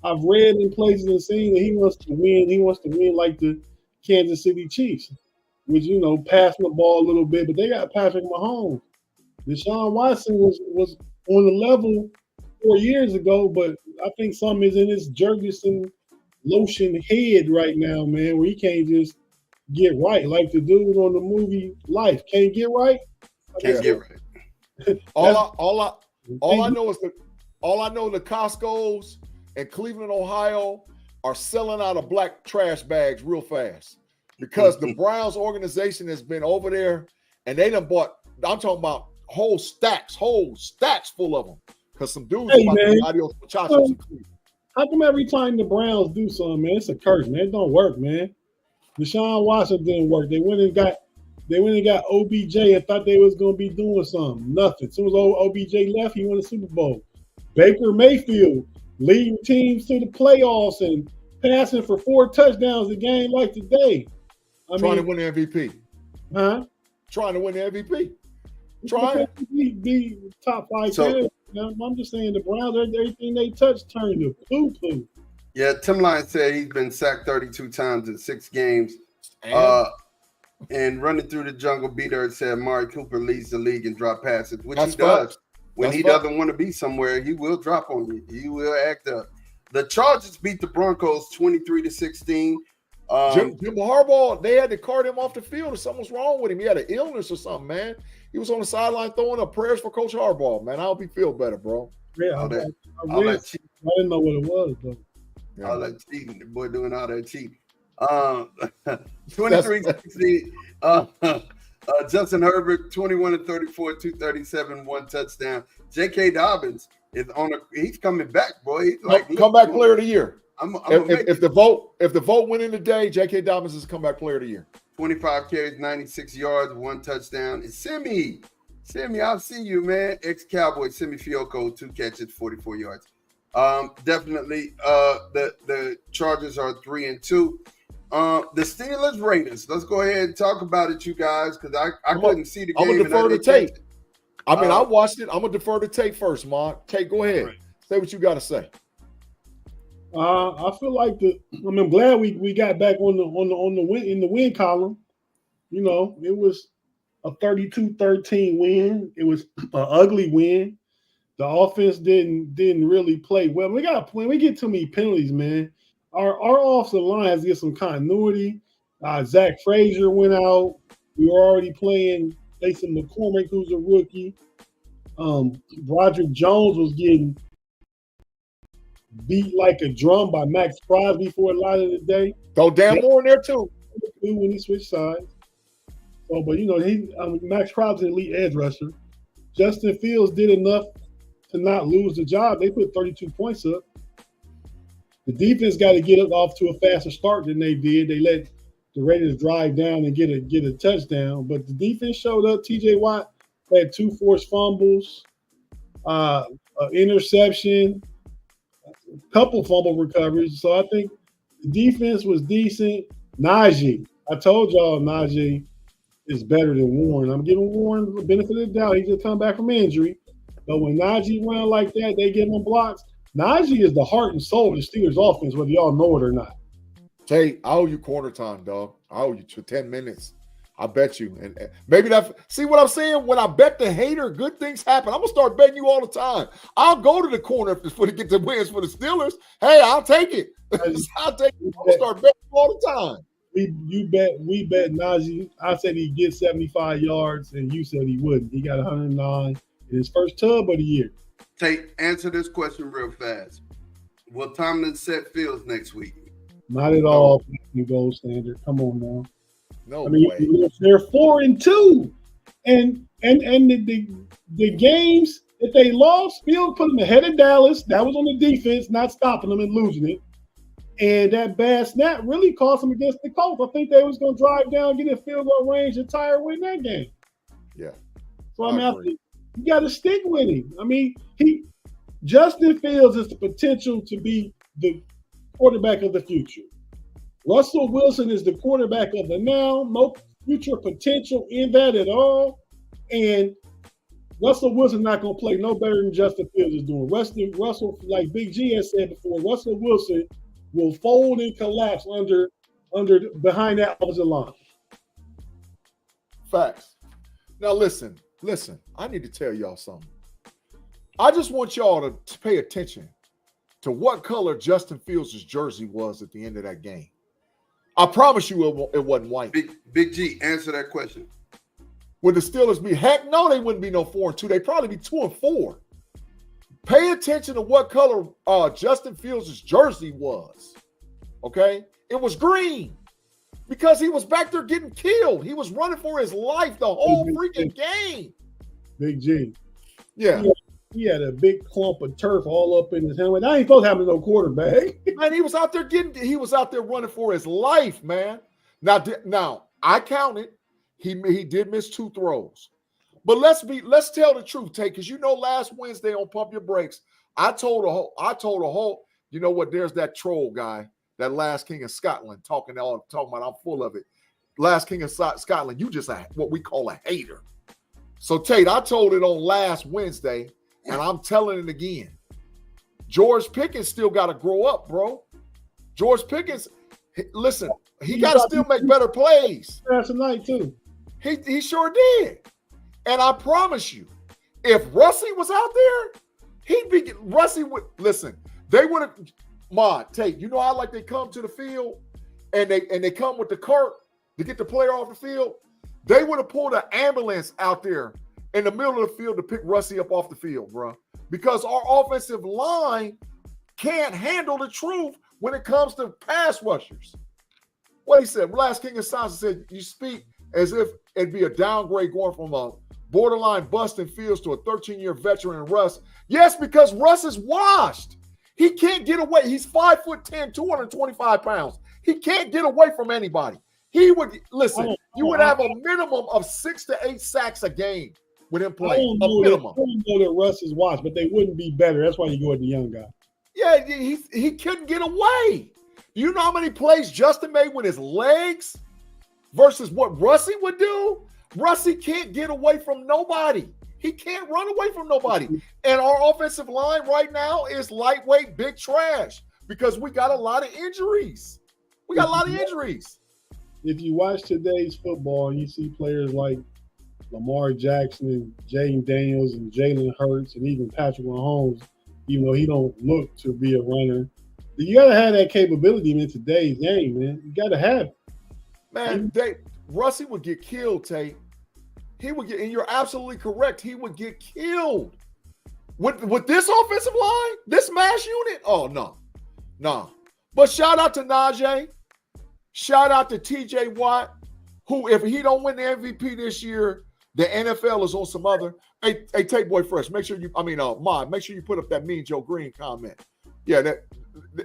Speaker 3: I've read in places and seen that he wants to win. He wants to win like the Kansas City Chiefs, which, passing the ball a little bit, but they got Patrick Mahomes. Deshaun Watson was on the level 4 years ago, but I think something is in his Jurgensen lotion head right now, man, where he can't just get right. Like the dude on the movie Life. Can't get right?
Speaker 1: Can't get right.
Speaker 2: All I know is the Costco's in Cleveland, Ohio are selling out of black trash bags real fast because the Browns organization has been over there and they done bought, I'm talking about whole stacks full of them because some dudes about to be adios muchachos in Cleveland.
Speaker 3: How come every time the Browns do something, man, it's a curse, man. It don't work, man. Deshaun Watson didn't work. They went and got OBJ and thought they was going to be doing something. Nothing. As soon as OBJ left, he won the Super Bowl. Baker Mayfield leading teams to the playoffs and passing for 4 touchdowns a game like today.
Speaker 2: Trying to win the MVP.
Speaker 3: Huh?
Speaker 2: Trying to win the MVP.
Speaker 3: Trying to be top 5 players. I'm just saying the Browns, everything they touch turned to poo-poo.
Speaker 1: Yeah, Tim Lyon said he's been sacked 32 times in 6 games. And running through the jungle, Beater said Amari Cooper leads the league in drop passes, which he does. When he doesn't want to be somewhere, he will drop on you. He will act up. The Chargers beat the Broncos 23-16.
Speaker 2: Jim Harbaugh, they had to cart him off the field or something was wrong with him. He had an illness or something, man. He was on the sideline throwing up prayers for Coach Harbaugh, man. I hope he feel better, bro.
Speaker 3: Yeah, I didn't know what it was, though.
Speaker 1: Yeah. All that cheating. The boy doing all that cheating. 23-16. Justin Herbert, 21-34, 237, 1 touchdown. J.K. Dobbins is he's coming back, boy. He's
Speaker 2: comeback player of the year.
Speaker 1: If
Speaker 2: the vote went in today, J.K. Dobbins is comeback player of the year.
Speaker 1: 25 carries, 96 yards, 1 touchdown. And Simi, I'll see you, man. Ex-Cowboy Simi Fioco, 2 catches, 44 yards. Definitely, the Chargers are 3-2. The Steelers Raiders. Let's go ahead and talk about it, you guys, because I couldn't see the game.
Speaker 2: I'm gonna defer to tape. I watched it. I'm gonna defer to tape first, Mon. Tate, go ahead. Right. Say what you got to say.
Speaker 3: I feel like I'm glad we got back on the win in the win column. It was a 32-13 win. It was an ugly win. The offense didn't really play well. We get too many penalties, man. Our offensive line has to get some continuity. Zach Frazier went out. We were already playing Jason McCormick, who's a rookie. Broderick Jones was getting beat like a drum by Max Crosby for a lot of the day.
Speaker 2: Go Dan Moore in there too.
Speaker 3: When he switched sides. So, but Max Crosby's an elite edge rusher. Justin Fields did enough to not lose the job. They put 32 points up. The defense got to get off to a faster start than they did. They let the Raiders drive down and get a touchdown. But the defense showed up. T.J. Watt had 2 forced fumbles, interception, a couple fumble recoveries. So I think the defense was decent. Najee, I told y'all Najee is better than Warren. I'm giving Warren the benefit of the doubt. He just come back from injury. But when Najee run like that, they give him blocks. Najee is the heart and soul of the Steelers offense, whether y'all know it or not.
Speaker 2: Tay, I owe you quarter time, dog. I owe you 10 minutes. I bet you. And maybe see what I'm saying? When I bet the hater, good things happen. I'm going to start betting you all the time. I'll go to the corner to get the wins for the Steelers. Hey, I'll take it. I'll take it. I'm going to start betting you all the time.
Speaker 3: We bet Najee. I said he'd get 75 yards, and you said he wouldn't. He got 109 in his first tub of the year.
Speaker 1: Tate, answer this question real fast. Will Tomlin set Fields next week?
Speaker 3: Not at all. Gold standard. Come on now.
Speaker 2: No way.
Speaker 3: They're 4-2, and the games that they lost, Fields put them ahead of Dallas. That was on the defense, not stopping them and losing it. And that bad snap really cost them against the Colts. I think they was going to drive down, get in field goal range, and tire win that game.
Speaker 2: Yeah.
Speaker 3: So I think you got to stick with him. I mean, Justin Fields has the potential to be the quarterback of the future. Russell Wilson is the quarterback of the now. No future potential in that at all. And Russell Wilson not going to play no better than Justin Fields is doing. Russell, like Big G has said before, Russell Wilson will fold and collapse under behind that offensive line.
Speaker 2: Facts. Now listen. I need to tell y'all something. I just want y'all to pay attention to what color Justin Fields' jersey was at the end of that game. I promise you it wasn't white.
Speaker 1: Big G, answer that question.
Speaker 2: Would the Steelers be? Heck no, they wouldn't be no 4-2. They'd probably be 2-4. Pay attention to what color Justin Fields' jersey was. Okay? It was green because he was back there getting killed. He was running for his life the whole freaking game.
Speaker 3: Big G.
Speaker 2: Yeah.
Speaker 3: He had a big clump of turf all up in his helmet. That ain't supposed to happen to no quarterback.
Speaker 2: Man, he was out there running for his life, man. Now I counted. He did miss 2 throws. But let's tell the truth, Tate, because last Wednesday on Pump Your Brakes, I told a whole, you know what, there's that troll guy, that last king of Scotland, talking about I'm full of it. Last king of Scotland, you just what we call a hater. So Tate, I told it on last Wednesday, and I'm telling it again. George Pickens still got to grow up, bro. George Pickens, listen, he got to still make better plays.
Speaker 3: Last night too.
Speaker 2: He sure did. And I promise you, if Russie was out there, Russie would listen. They would have Tate. How like they come to the field and they come with the cart to get the player off the field. They would have pulled an ambulance out there in the middle of the field to pick Russie up off the field, bro. Because our offensive line can't handle the truth when it comes to pass rushers. What he said, last king of science said, you speak as if it'd be a downgrade going from a borderline busting Fields to a 13-year veteran Russ. Yes, because Russ is washed. He can't get away. He's 5'10", 225 pounds. He can't get away from anybody. He would listen. You would have a minimum of 6 to 8 sacks a game with him playing. A minimum.
Speaker 3: I don't know that Russ is washed, but they wouldn't be better. That's why you go with the young guy.
Speaker 2: Yeah, he couldn't get away. You know how many plays Justin made with his legs versus what Russie would do? Russie can't get away from nobody. He can't run away from nobody. And our offensive line right now is lightweight, big trash because we got a lot of injuries.
Speaker 3: If you watch today's football and you see players like Lamar Jackson and Jaden Daniels and Jalen Hurts and even Patrick Mahomes, even though he don't look to be a runner, you got to have that capability in today's game, man. You got to have it.
Speaker 2: Man, Russie would get killed, Tate. He would get, and you're absolutely correct. He would get killed with this offensive line, this mass unit. Oh no. But shout out to Najee, shout out to T.J. Watt, who if he don't win the MVP this year, the NFL is on some other. Hey, Tate Boy Fresh, make sure you. Mod, make sure you put up that Mean Joe Green comment. Yeah,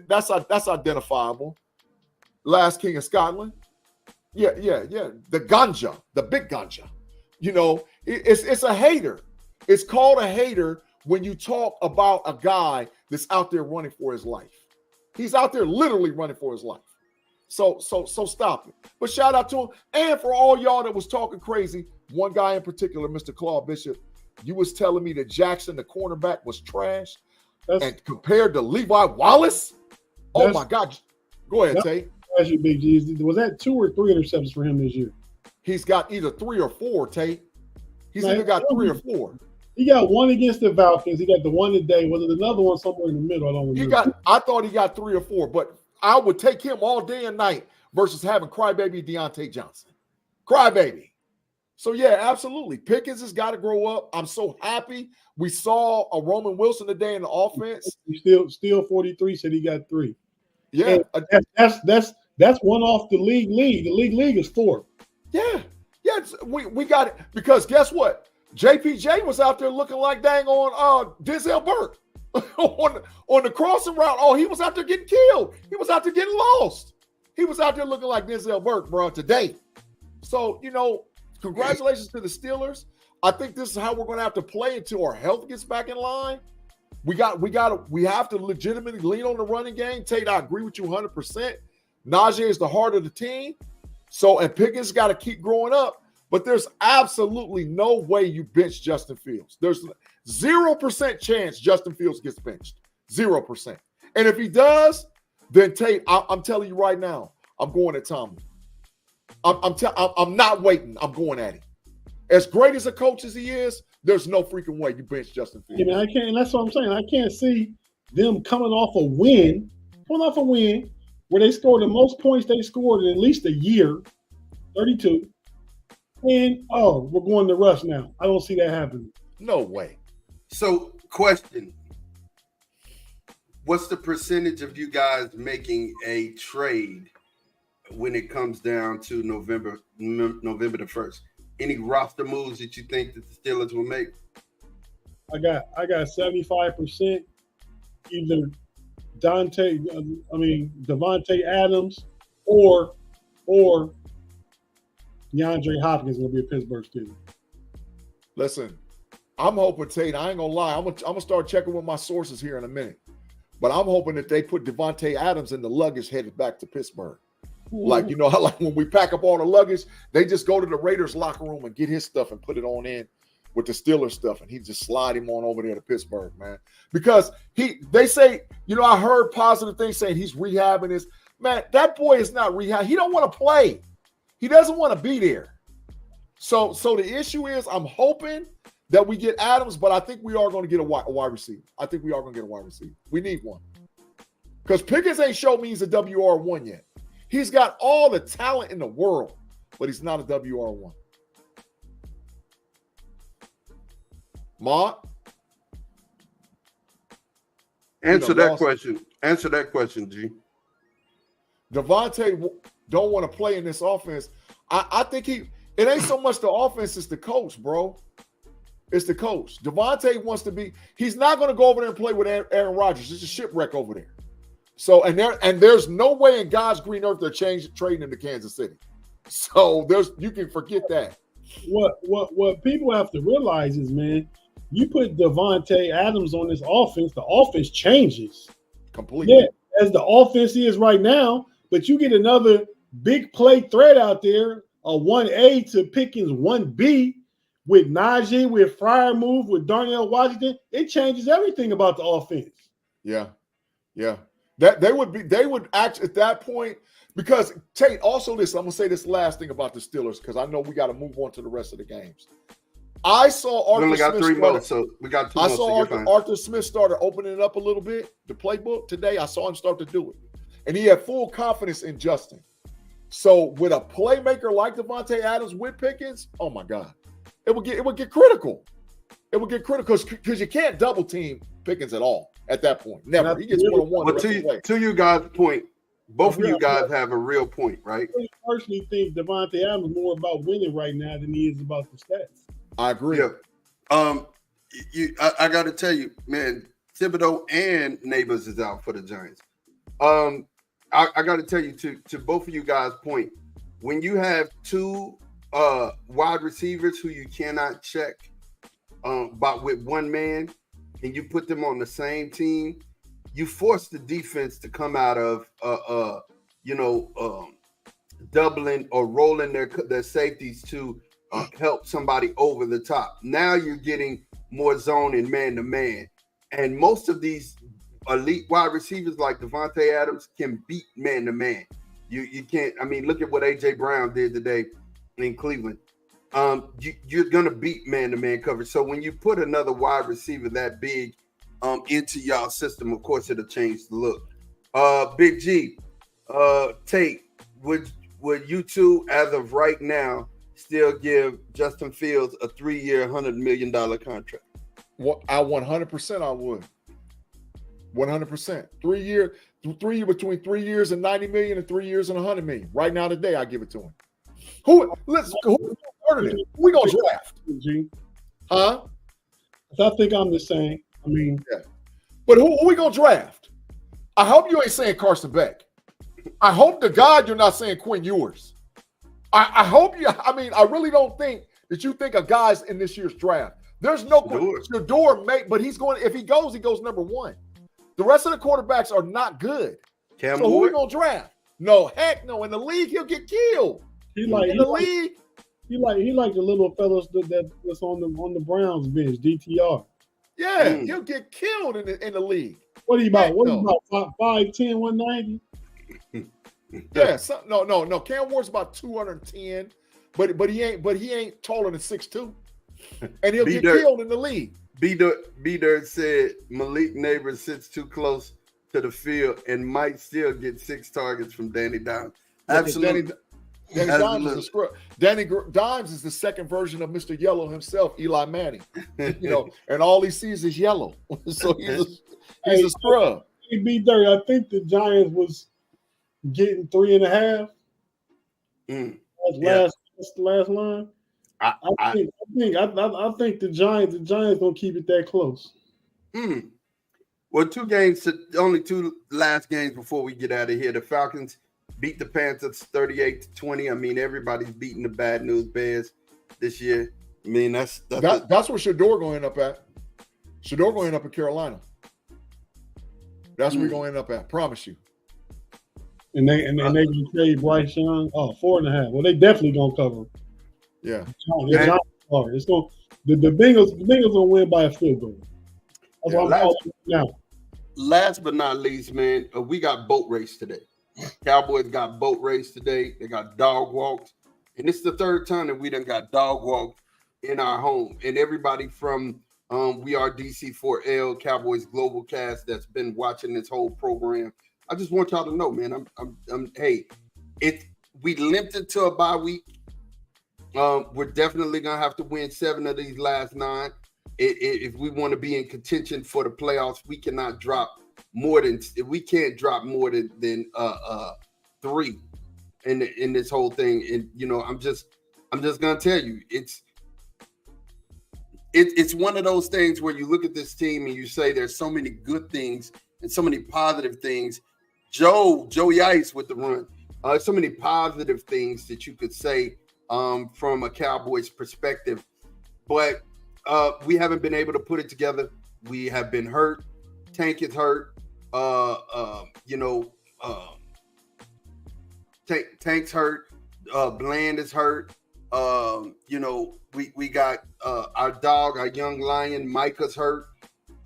Speaker 2: that's identifiable. Last king of Scotland. Yeah. The ganja, the big ganja. It's a hater. It's called a hater when you talk about a guy that's out there running for his life. He's out there literally running for his life. So stop it. But shout out to him. And for all y'all that was talking crazy, one guy in particular, Mr. Claude Bishop, you was telling me that Jackson, the cornerback, was trash. And compared to Levi Wallace, oh my God. Go ahead, Tate.
Speaker 3: You, Big G. Was that 2 or 3 interceptions for him this year?
Speaker 2: He's got either 3 or 4, Tate. He's either got 3 or 4.
Speaker 3: He got one against the Falcons. He got the one today. Was it another one somewhere in the middle? I don't remember.
Speaker 2: I thought he got 3 or 4, but I would take him all day and night versus having crybaby Deontay Johnson. Crybaby. So, yeah, absolutely. Pickens has got to grow up. I'm so happy. We saw a Roman Wilson today in the offense.
Speaker 3: Still 43 said he got 3.
Speaker 2: Yeah.
Speaker 3: That's one off the league. The league is 4.
Speaker 2: Yeah. Yeah, we got it. Because guess what? JPJ was out there looking like dang on Denzel Burke on the crossing route. Oh, he was out there getting killed. He was out there getting lost. He was out there looking like Denzel Burke, bro, today. So, congratulations to the Steelers. I think this is how we're going to have to play until our health gets back in line. We have to legitimately lean on the running game. Tate, I agree with you 100%. Najee is the heart of the team. So, and Pickens got to keep growing up. But there's absolutely no way you bench Justin Fields. There's 0% chance Justin Fields gets benched. 0%. And if he does, then Tate, I'm telling you right now, I'm going at Tomlin. I'm not waiting. I'm going at him. As great as a coach as he is, there's no freaking way you bench Justin Fields.
Speaker 3: Yeah, man, I can't. And that's what I'm saying. I can't see them coming off a win where they scored the most points they scored in at least a year, 32. And we're going to Russ now. I don't see that happening.
Speaker 2: No way.
Speaker 1: So, question: what's the percentage of you guys making a trade when it comes down to November the 1st? Any roster moves that you think that the Steelers will make?
Speaker 3: I got 75%. Either Devontae Adams or DeAndre Hopkins will be a Pittsburgh Steeler.
Speaker 2: Listen, I'm hoping, Tate, I ain't gonna lie. I'm gonna start checking with my sources here in a minute. But I'm hoping that they put Devontae Adams in the luggage headed back to Pittsburgh. Like, you know how like when we pack up all the luggage, they just go to the Raiders locker room and get his stuff and put it on in with the Steelers stuff, and he just slide him on over there to Pittsburgh, man. Because they say, you know, I heard positive things saying he's rehabbing his. Man, that boy is not rehab. He don't want to play. He doesn't want to be there. So the issue is, I'm hoping that we get Adams, but I think we are going to get a wide receiver. I think we are going to get a wide receiver. We need one. Because Pickens ain't showed me he's a WR1 yet. He's got all the talent in the world, but he's not a WR1. Ma?
Speaker 1: Answer that question, G.
Speaker 2: Devontae don't want to play in this offense. I think it ain't so much the offense, it's the coach, bro. It's the coach. Devontae wants to be, he's not going to go over there and play with Aaron Rodgers. It's a shipwreck over there. So, and there's no way in God's green earth they're trading into Kansas City. So you can forget that.
Speaker 3: What people have to realize is, man, you put Devontae Adams on this offense, the offense changes
Speaker 2: completely.
Speaker 3: Yeah, as the offense is right now, but you get another big play threat out there, a 1A to Pickens 1B with Najee, with Freiermuth, with Darnell Washington. It changes everything about the offense.
Speaker 2: Yeah. That they would act at that point, because Tate, also this, I'm gonna say this last thing about the Steelers, because I know we got to move on to the rest of the games. I saw Arthur
Speaker 1: we only got
Speaker 2: Smith
Speaker 1: 3 minutes, so we got 2
Speaker 2: I
Speaker 1: minutes.
Speaker 2: saw Arthur Smith started opening it up a little bit, the playbook today. I saw him start to do it, and he had full confidence in Justin. So with a playmaker like Devontae Adams with Pickens, oh my God, it would get critical. It would get critical because you can't double team Pickens at all at that point. Never. He gets 1-on-1.
Speaker 1: But to you guys' point, both of you guys have a real point, right?
Speaker 3: I personally think Devontae Adams is more about winning right now than he is about the stats.
Speaker 2: I agree.
Speaker 1: Yeah. I got to tell you, man, Thibodeau and Neighbors is out for the Giants. I got to tell you, to both of you guys' point, when you have 2 wide receivers who you cannot check but with one man, and you put them on the same team, you force the defense to come out of doubling or rolling their safeties to help somebody over the top. Now you're getting more zone and man-to-man. And most of these elite wide receivers like Devontae Adams can beat man-to-man. You can't, I mean, look at what A.J. Brown did today in Cleveland. You're going to beat man-to-man coverage. So when you put another wide receiver that big into y'all system, of course, it'll change the look. Big G, Tate, would you two, as of right now, still give Justin Fields a 3-year, $100 million contract?
Speaker 2: Well, 100% I would. 100%. 3 year between 3 years and $90 million and 3 years and $100 million. Right now today, I give it to him. Who we gonna draft? Huh?
Speaker 3: I think I'm the same. I mean,
Speaker 2: yeah. But who we gonna draft? I hope you ain't saying Carson Beck. I hope to God you're not saying Quinn Ewers. I hope you. I mean, I really don't think that you think of guys in this year's draft. There's no Shador, but he's going. If he goes number 1. The rest of the quarterbacks are not good. So who we gonna draft? No, heck no. In the league, he'll get killed. He like the
Speaker 3: little fellas that's on the Browns bench, DTR.
Speaker 2: Yeah, he'll get killed in the league.
Speaker 3: What are you about? What are you about? 5'10", 190?
Speaker 2: Yeah, no. Cam Ward's about 210, but he ain't taller than 6'2", and he'll get killed in the league.
Speaker 1: B-Dirt said Malik Neighbors sits too close to the field and might still get 6 targets from Danny Dimes. Absolutely.
Speaker 2: Danny Dimes is a scrub. Danny Dimes is the second version of Mr. Yellow himself, Eli Manning. And all he sees is yellow. So he's a scrub.
Speaker 3: Hey, B-Dirt, I think the Giants was getting 3.5. That's the last line. I think the Giants gonna keep it that close.
Speaker 1: Well, only 2 last games before we get out of here. The Falcons beat the Panthers 38-20. I mean, everybody's beating the bad news Bears this year. I mean, that's
Speaker 2: where Shador going to end up at. Shador going to end up in Carolina. That's where we're going to end up at. Promise you.
Speaker 3: And they can trade Bryce Young. 4.5. Well, they definitely gonna cover him.
Speaker 2: Yeah.
Speaker 3: It's going the Bengals gonna win by a field goal. That's what I'm calling now.
Speaker 1: Last but not least, man, we got boat race today. Cowboys got boat race today. They got dog walks. And it's the 3rd time that we done got dog walked in our home. And everybody from We Are DC4L, Cowboys Global Cast, that's been watching this whole program. I just want y'all to know, man, we limped into a bye week. We're definitely going to have to win 7 of these last 9. If we want to be in contention for the playoffs, we cannot drop more than 3 in this whole thing. And I'm just gonna tell you, it's one of those things where you look at this team and you say there's so many good things and so many positive things. Joey Ice with the run, so many positive things that you could say from a Cowboys perspective, but we haven't been able to put it together. We have been hurt. Tank is hurt. Tank's hurt. Bland is hurt. We got our dog, our young lion, Micah's hurt.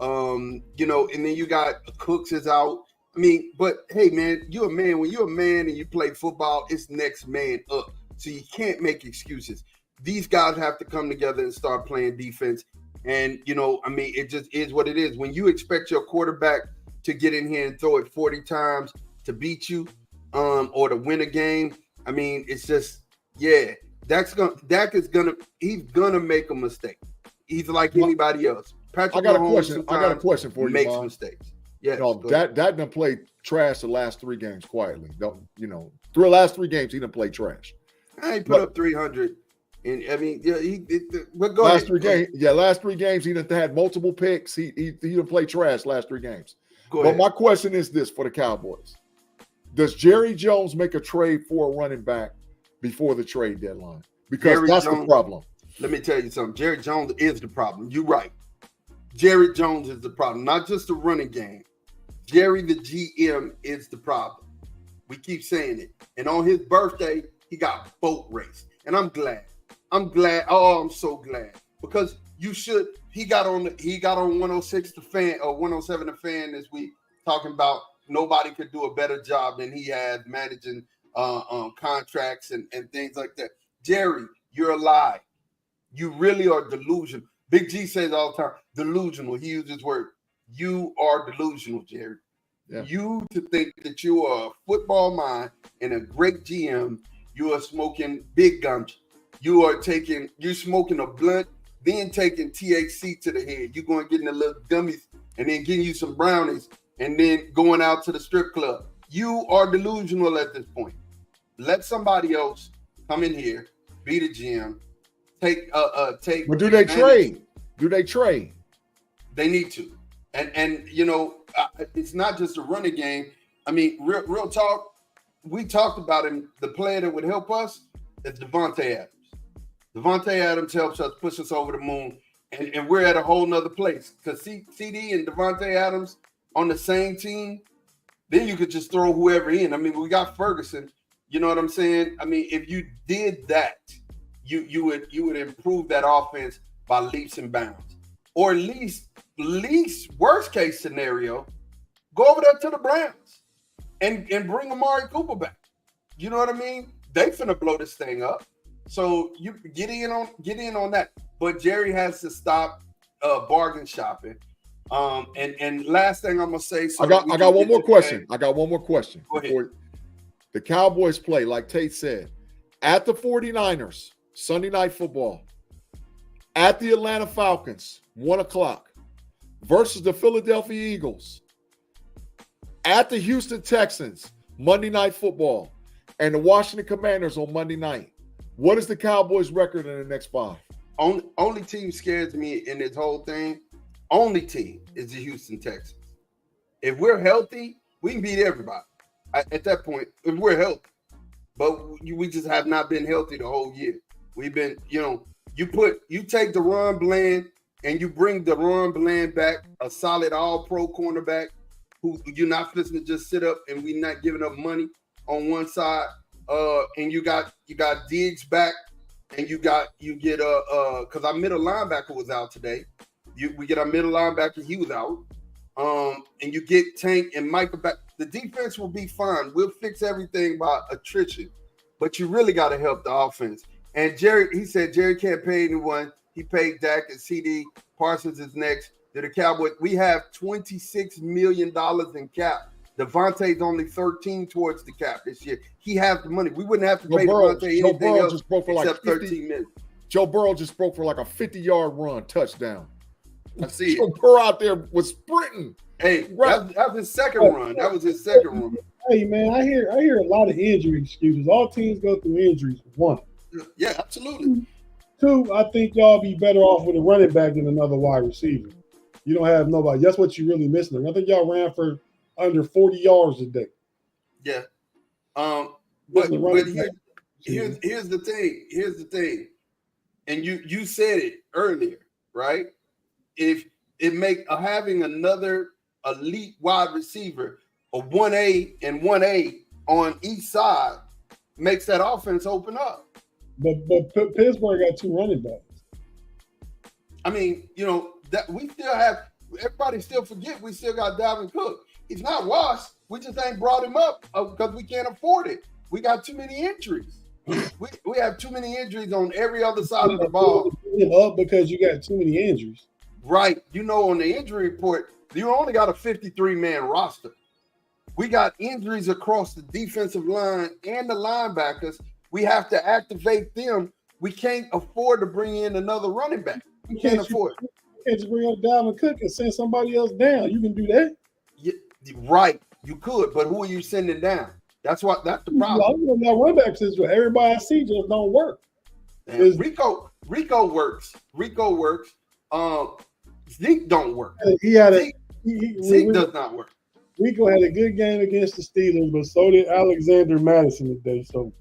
Speaker 1: And then you got Cooks is out. I mean, but hey, man, you're a man. When you're a man and you play football, it's next man up. So you can't make excuses. These guys have to come together and start playing defense. And, it just is what it is. When you expect your quarterback to get in here and throw it 40 times to beat you or to win a game, I mean, it's just, yeah, he's going to make a mistake. He's like anybody else. Patrick
Speaker 2: I got a question for you,
Speaker 1: makes
Speaker 2: Mom.
Speaker 1: mistakes. Yeah,
Speaker 2: that done played trash the last 3 games quietly. Through the last 3 games, he done played trash.
Speaker 1: I ain't put up 300. And I mean,
Speaker 2: last 3 games. Yeah, last 3 games he done had multiple picks. He done played trash last 3 games. But my question is this for the Cowboys: does Jerry Jones make a trade for a running back before the trade deadline? Because that's the problem.
Speaker 1: Let me tell you something. Jerry Jones is the problem. You're right. Jerry Jones is the problem, not just the running game. Jerry, the GM, is the problem. We keep saying it. And on his birthday, he got boat raced. And I'm glad. Oh, I'm so glad. Because you should. He got on 106 The Fan or 107 The Fan this week, talking about nobody could do a better job than he has managing contracts and things like that. Jerry, you're a lie. You really are delusional. Big G says all the time, delusional. He uses his word. You are delusional, Jerry. Yeah. You to think that you are a football mind and a great GM, you are smoking big guns. You're smoking a blunt, then taking THC to the head. You're going getting the little gummies and then getting you some brownies and then going out to the strip club. You are delusional at this point. Let somebody else come in here, be the GM, take. But
Speaker 2: do they trade? Do they trade?
Speaker 1: They need to, and it's not just a running game. I mean, real talk. We talked about him. The player that would help us is Devontae Adams. Devontae Adams helps us push us over the moon, and we're at a whole nother place. Because CD and Devontae Adams on the same team, then you could just throw whoever in. I mean, we got Ferguson. You know what I'm saying? I mean, if you did that, you would improve that offense by leaps and bounds. Or at least worst case scenario, go over there to the Browns and bring Amari Cooper back. You know what I mean? They finna blow this thing up. So you get in on that. But Jerry has to stop bargain shopping. And last thing I'm gonna say. So
Speaker 2: I got one more question. I got one more question.
Speaker 1: Go ahead.
Speaker 2: The Cowboys play, like Tate said, at the 49ers, Sunday Night Football, at the Atlanta Falcons, 1 o'clock, versus the Philadelphia Eagles, at the Houston Texans, Monday Night Football, and the Washington Commanders on Monday night. What is the Cowboys' record in the next 5?
Speaker 1: Only team scares me in this whole thing. Only team is the Houston Texans. If we're healthy, we can beat everybody. At that point, if we're healthy, but we just have not been healthy the whole year. We've been, you take the Ron Bland and you bring the Ron Bland back, a solid all-pro cornerback who you're not supposed to just sit up and we're not giving up money on one side. And you got Diggs back, and you get because our middle linebacker was out today. We get our middle linebacker, he was out. And you get Tank and Micah back. The defense will be fine. We'll fix everything by attrition, but you really got to help the offense. And he said Jerry can't pay anyone. He paid Dak and CD. Parsons is next. To the Cowboys, we have $26 million in cap. Devontae's only 13 towards the cap this year. He has the money. We wouldn't have to pay Devontae anything else just broke for except like 13 million.
Speaker 2: Joe Burrow just broke for like a 50-yard run touchdown.
Speaker 1: I see
Speaker 2: Joe Burrow out there was sprinting.
Speaker 1: Hey, that was his second run. That was his second run.
Speaker 3: Hey, man, I hear a lot of injury excuses. All teams go through injuries. 1.
Speaker 1: Yeah, absolutely.
Speaker 3: 2, I think y'all be better off with a running back than another wide receiver. You don't have nobody. That's what you're really missing. I think y'all ran for under 40 yards a day.
Speaker 1: Yeah. But here's the thing. Here's the thing. And you said it earlier, right? If it having another elite wide receiver, a 1A and 1A on each side makes that offense open up.
Speaker 3: But Pittsburgh got 2 running backs.
Speaker 1: I mean, that we still have. Everybody still forget we still got Dalvin Cook. He's not washed. We just ain't brought him up because we can't afford it. We got too many injuries. we have too many injuries on every other side of the ball.
Speaker 3: Up because you got too many injuries.
Speaker 1: Right. On the injury report, you only got a 53-man roster. We got injuries across the defensive line and the linebackers. We have to activate them. We can't afford to bring in another running back. We can't afford it.
Speaker 3: You can't just bring up Dalvin Cook and send somebody else down. You can do that.
Speaker 1: Yeah, right. You could, but who are you sending down? That's the problem.
Speaker 3: That running back situation, everybody I see just don't work.
Speaker 1: Rico works. Rico works. Zeke don't work. Zeke does not work.
Speaker 3: Rico had a good game against the Steelers, but so did Alexander Madison today. So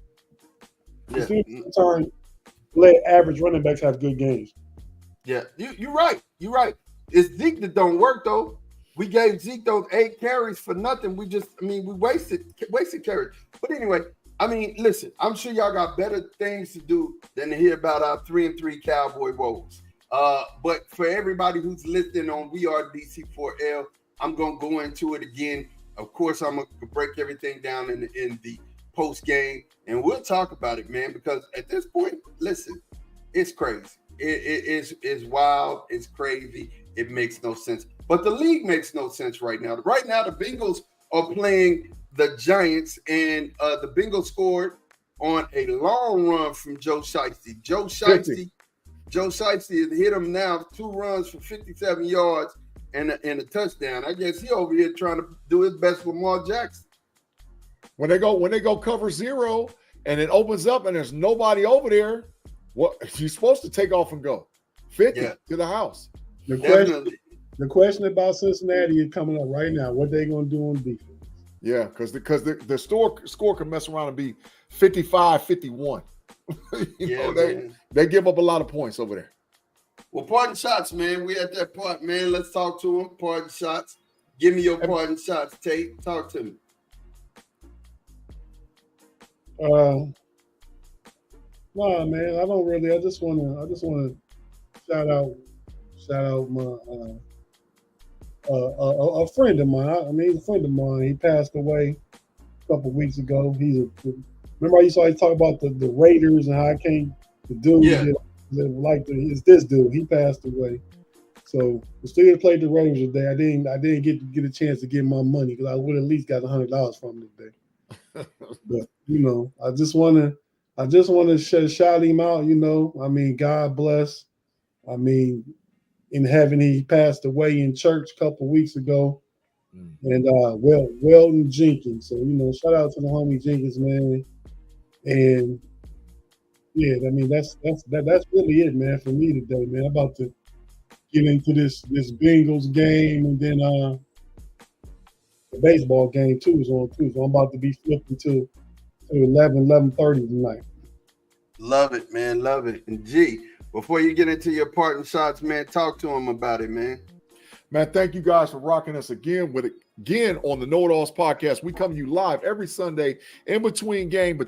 Speaker 3: let average running backs have good games.
Speaker 1: Yeah, you're right. You're right. It's Zeke that don't work though. We gave Zeke those 8 carries for nothing. We wasted carries. But anyway, listen, I'm sure y'all got better things to do than to hear about our 3-3 Cowboy woes. But for everybody who's listening on We Are DC4L, I'm going to go into it again. Of course, I'm going to break everything down in the post game, and we'll talk about it, man, because at this point, listen, it's crazy. It's wild. It's crazy. It makes no sense. But the league makes no sense right now. Right now, the Bengals are playing the Giants, and the Bengals scored on a long run from Joe Shiesty. Joe Shiesty has hit him now 2 runs for 57 yards and a touchdown. I guess he over here trying to do his best with Lamar Jackson.
Speaker 2: When they go cover 0 and it opens up and there's nobody over there, what you're supposed to take off and go 50 to the house.
Speaker 3: The question about Cincinnati is coming up right now. What they going to do on defense?
Speaker 2: Yeah, because the score can mess around and be 55-51. They give up a lot of points over there.
Speaker 1: Well, parting shots, man. We at that part, man. Let's talk to them. Parting shots. Give me your parting shots, Tate. Talk to me.
Speaker 3: Nah, man. I don't really. I just want to shout out my a friend of mine. He's a friend of mine. He passed away a couple weeks ago. He's remember I used to always talk about the Raiders and how I can't the dude it's this dude. He passed away. So we still played the Raiders today. I didn't get a chance to get my money because I would at least got $100 from him today. But I just want to shout him out. I mean, God bless. I mean, in heaven, he passed away in church a couple of weeks ago. And Weldon Jenkins. So shout out to the homie Jenkins, man. And yeah, I mean that's really it, man, for me today, man. I'm about to get into this Bengals game, and then the baseball game too is on too. So I'm about to be flipping to 11:30 tonight.
Speaker 1: Love it, man. Love it. And G, before you get into your parting shots, man, talk to him about it, man.
Speaker 2: Man, thank you guys for rocking us again on the KnoitAllz podcast. We come to you live every Sunday in between game for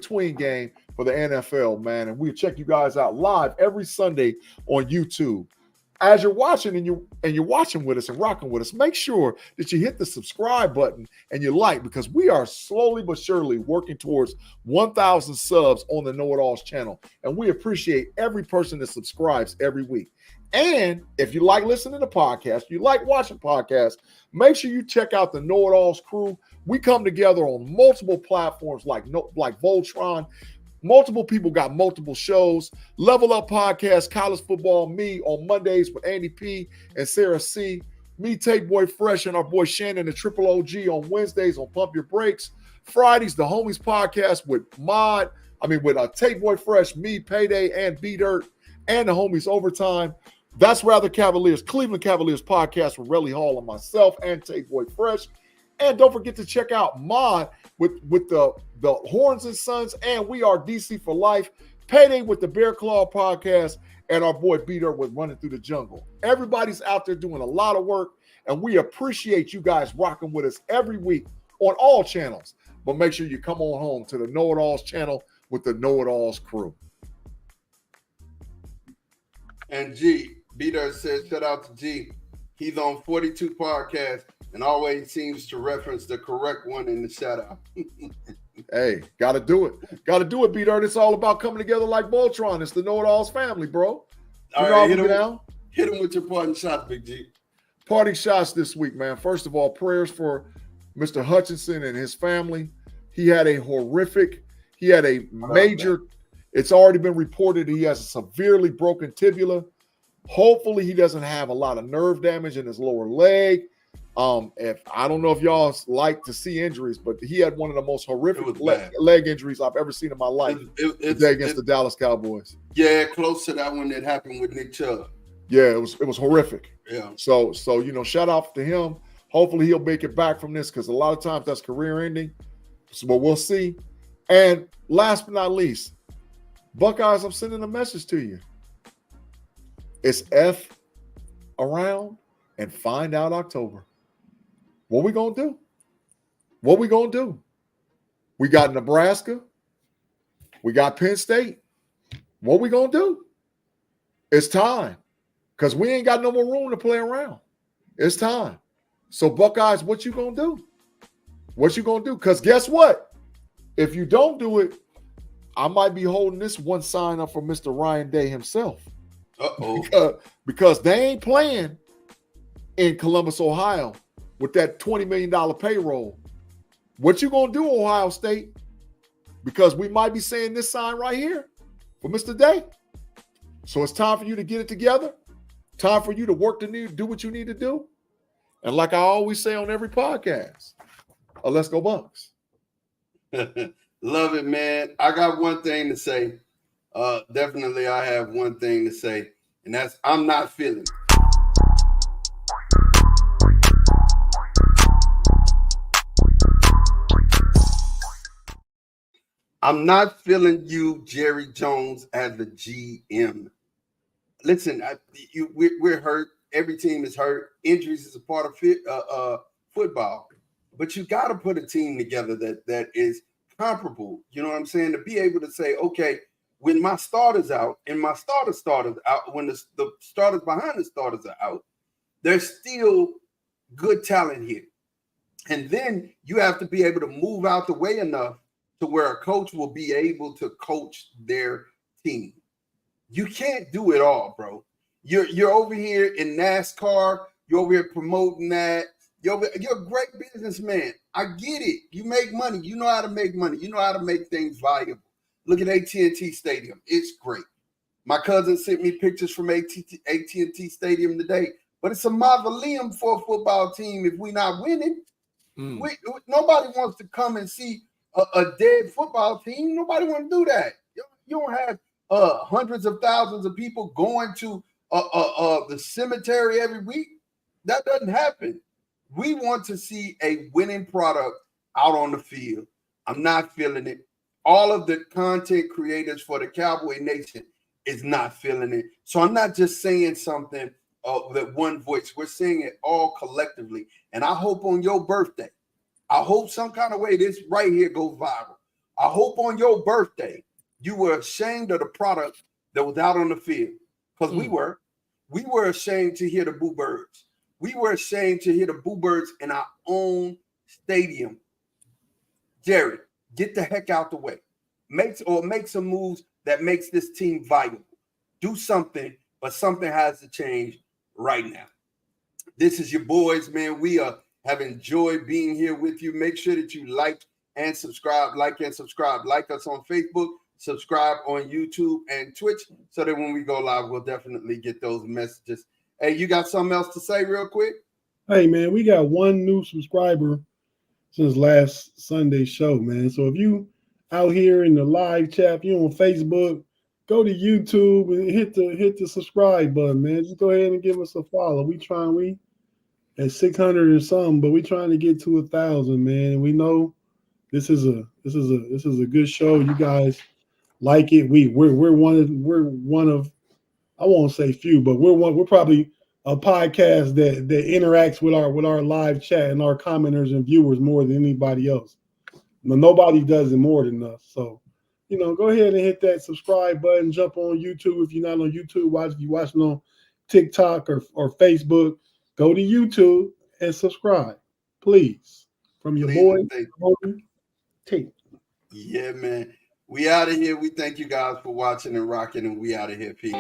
Speaker 2: the NFL, man. And we'll check you guys out live every Sunday on YouTube. As you're watching and you're watching with us and rocking with us, make sure that you hit the subscribe button and you like, because we are slowly but surely working towards 1,000 subs on the KnoitAllz channel. And we appreciate every person that subscribes every week. And if you like listening to podcasts, you like watching podcasts, make sure you check out the KnoitAllz crew. We come together on multiple platforms like Voltron. Multiple people got multiple shows. Level Up Podcast, College Football, me on Mondays with Andy P and Sarah C. Me, Tate Boy Fresh, and our boy Shannon, the Triple OG on Wednesdays on Pump Your Brakes. Fridays, the Homies Podcast with Tate Boy Fresh, me, Payday, and B-Dirt, and the Homies Overtime. That's Rather Cavaliers, Cleveland Cavaliers podcast with Relly Hall and myself and Tate Boy Fresh. And don't forget to check out Mod with the Horns and Sons, and We Are DC for Life. Payday with the Bear Claw podcast, and our boy Beater with Running Through the Jungle. Everybody's out there doing a lot of work, and we appreciate you guys rocking with us every week on all channels. But make sure you come on home to the KnoitAllz channel with the KnoitAllz crew.
Speaker 1: And G, Beater says, shout out to G. He's on 42 podcasts and always seems to reference the correct one in the shout out.
Speaker 2: Hey, got to do it. Got to do it, B-Dirt. It's all about coming together like Voltron. It's the KnoitAllz family, bro.
Speaker 1: All right, hit him with your parting shots, Big G.
Speaker 2: Parting shots this week, man. First of all, prayers for Mr. Hutchinson and his family. He had a major, it's already been reported he has a severely broken tibula. Hopefully he doesn't have a lot of nerve damage in his lower leg. If I don't know if y'all like to see injuries, but he had one of the most horrific leg injuries I've ever seen in my life today against the Dallas Cowboys.
Speaker 1: Yeah, close to that one that happened with Nick Chubb.
Speaker 2: Yeah, it was horrific.
Speaker 1: Yeah.
Speaker 2: So shout out to him. Hopefully he'll make it back from this, because a lot of times that's career ending. So, but we'll see. And last but not least, Buckeyes, I'm sending a message to you. It's F around and find out October. What we gonna do? What we gonna do? We got Nebraska. We got Penn State. What we gonna do? It's time, because we ain't got no more room to play around. It's time. So Buckeyes, what you gonna do? What you gonna do? Because guess what? If you don't do it, I might be holding this one sign up for Mr. Ryan Day himself. Because they ain't playing in Columbus, Ohio with that $20 million payroll. What you going to do, Ohio State? Because we might be saying this sign right here for Mr. Day. So it's time for you to get it together. Time for you to work do what you need to do. And like I always say on every podcast, let's go Bucks.
Speaker 1: Love it, man. I got one thing to say. Definitely I have one thing to say, and that's I'm not feeling. I'm not feeling you, Jerry Jones, as the GM. Listen, we're hurt. Every team is hurt. Injuries is a part of football. But you got to put a team together that is comparable. You know what I'm saying? To be able to say, okay, when my starters out and my starters out, when the starters behind the starters are out, there's still good talent here. And then you have to be able to move out the way enough to where a coach will be able to coach their team. You can't do it all, bro. You're over here in NASCAR. You're over here promoting that. You're a great businessman. I get it. You make money. You know how to make money. You know how to make things valuable. Look at AT&T Stadium. It's great. My cousin sent me pictures from AT&T Stadium today. But it's a mausoleum for a football team if we're not winning. Nobody wants to come and see a dead football team. Nobody want to do that. You don't have hundreds of thousands of people going to the cemetery every week. That doesn't happen. We want to see a winning product out on the field. I'm not feeling it. All of the content creators for the Cowboy Nation is not feeling it. So I'm not just saying something with one voice. We're saying it all collectively. And I hope on your birthday, I hope some kind of way this right here goes viral. I hope on your birthday, you were ashamed of the product that was out on the field. Because we were. We were ashamed to hear the Boo Birds. We were ashamed to hear the Boo Birds in our own stadium. Jerry, get the heck out the way. Make some moves that makes this team viable. Do something, but something has to change right now. This is your boys, man. We have enjoyed being here with you. Make sure that you like and subscribe. Like us on Facebook. Subscribe on YouTube and Twitch so that when we go live, we'll definitely get those messages. Hey, you got something else to say real quick?
Speaker 3: Hey, man, we got one new subscriber since last Sunday's show, man. So if you out here in the live chat, you on Facebook, go to YouTube and hit the subscribe button, man. Just go ahead and give us a follow. We at 600 and something, but we trying to get to 1,000, man. And we know this is a good show. You guys like it. We're one of I won't say few, but we're probably a podcast that interacts with our live chat and our commenters and viewers more than anybody else. Nobody does it more than us. So, go ahead and hit that subscribe button. Jump on YouTube if you're not on YouTube. If you're watching on TikTok or Facebook, go to YouTube and subscribe, please. From your boy, T.
Speaker 1: Yeah, man. We out of here. We thank you guys for watching and rocking, and we out of here. Peace.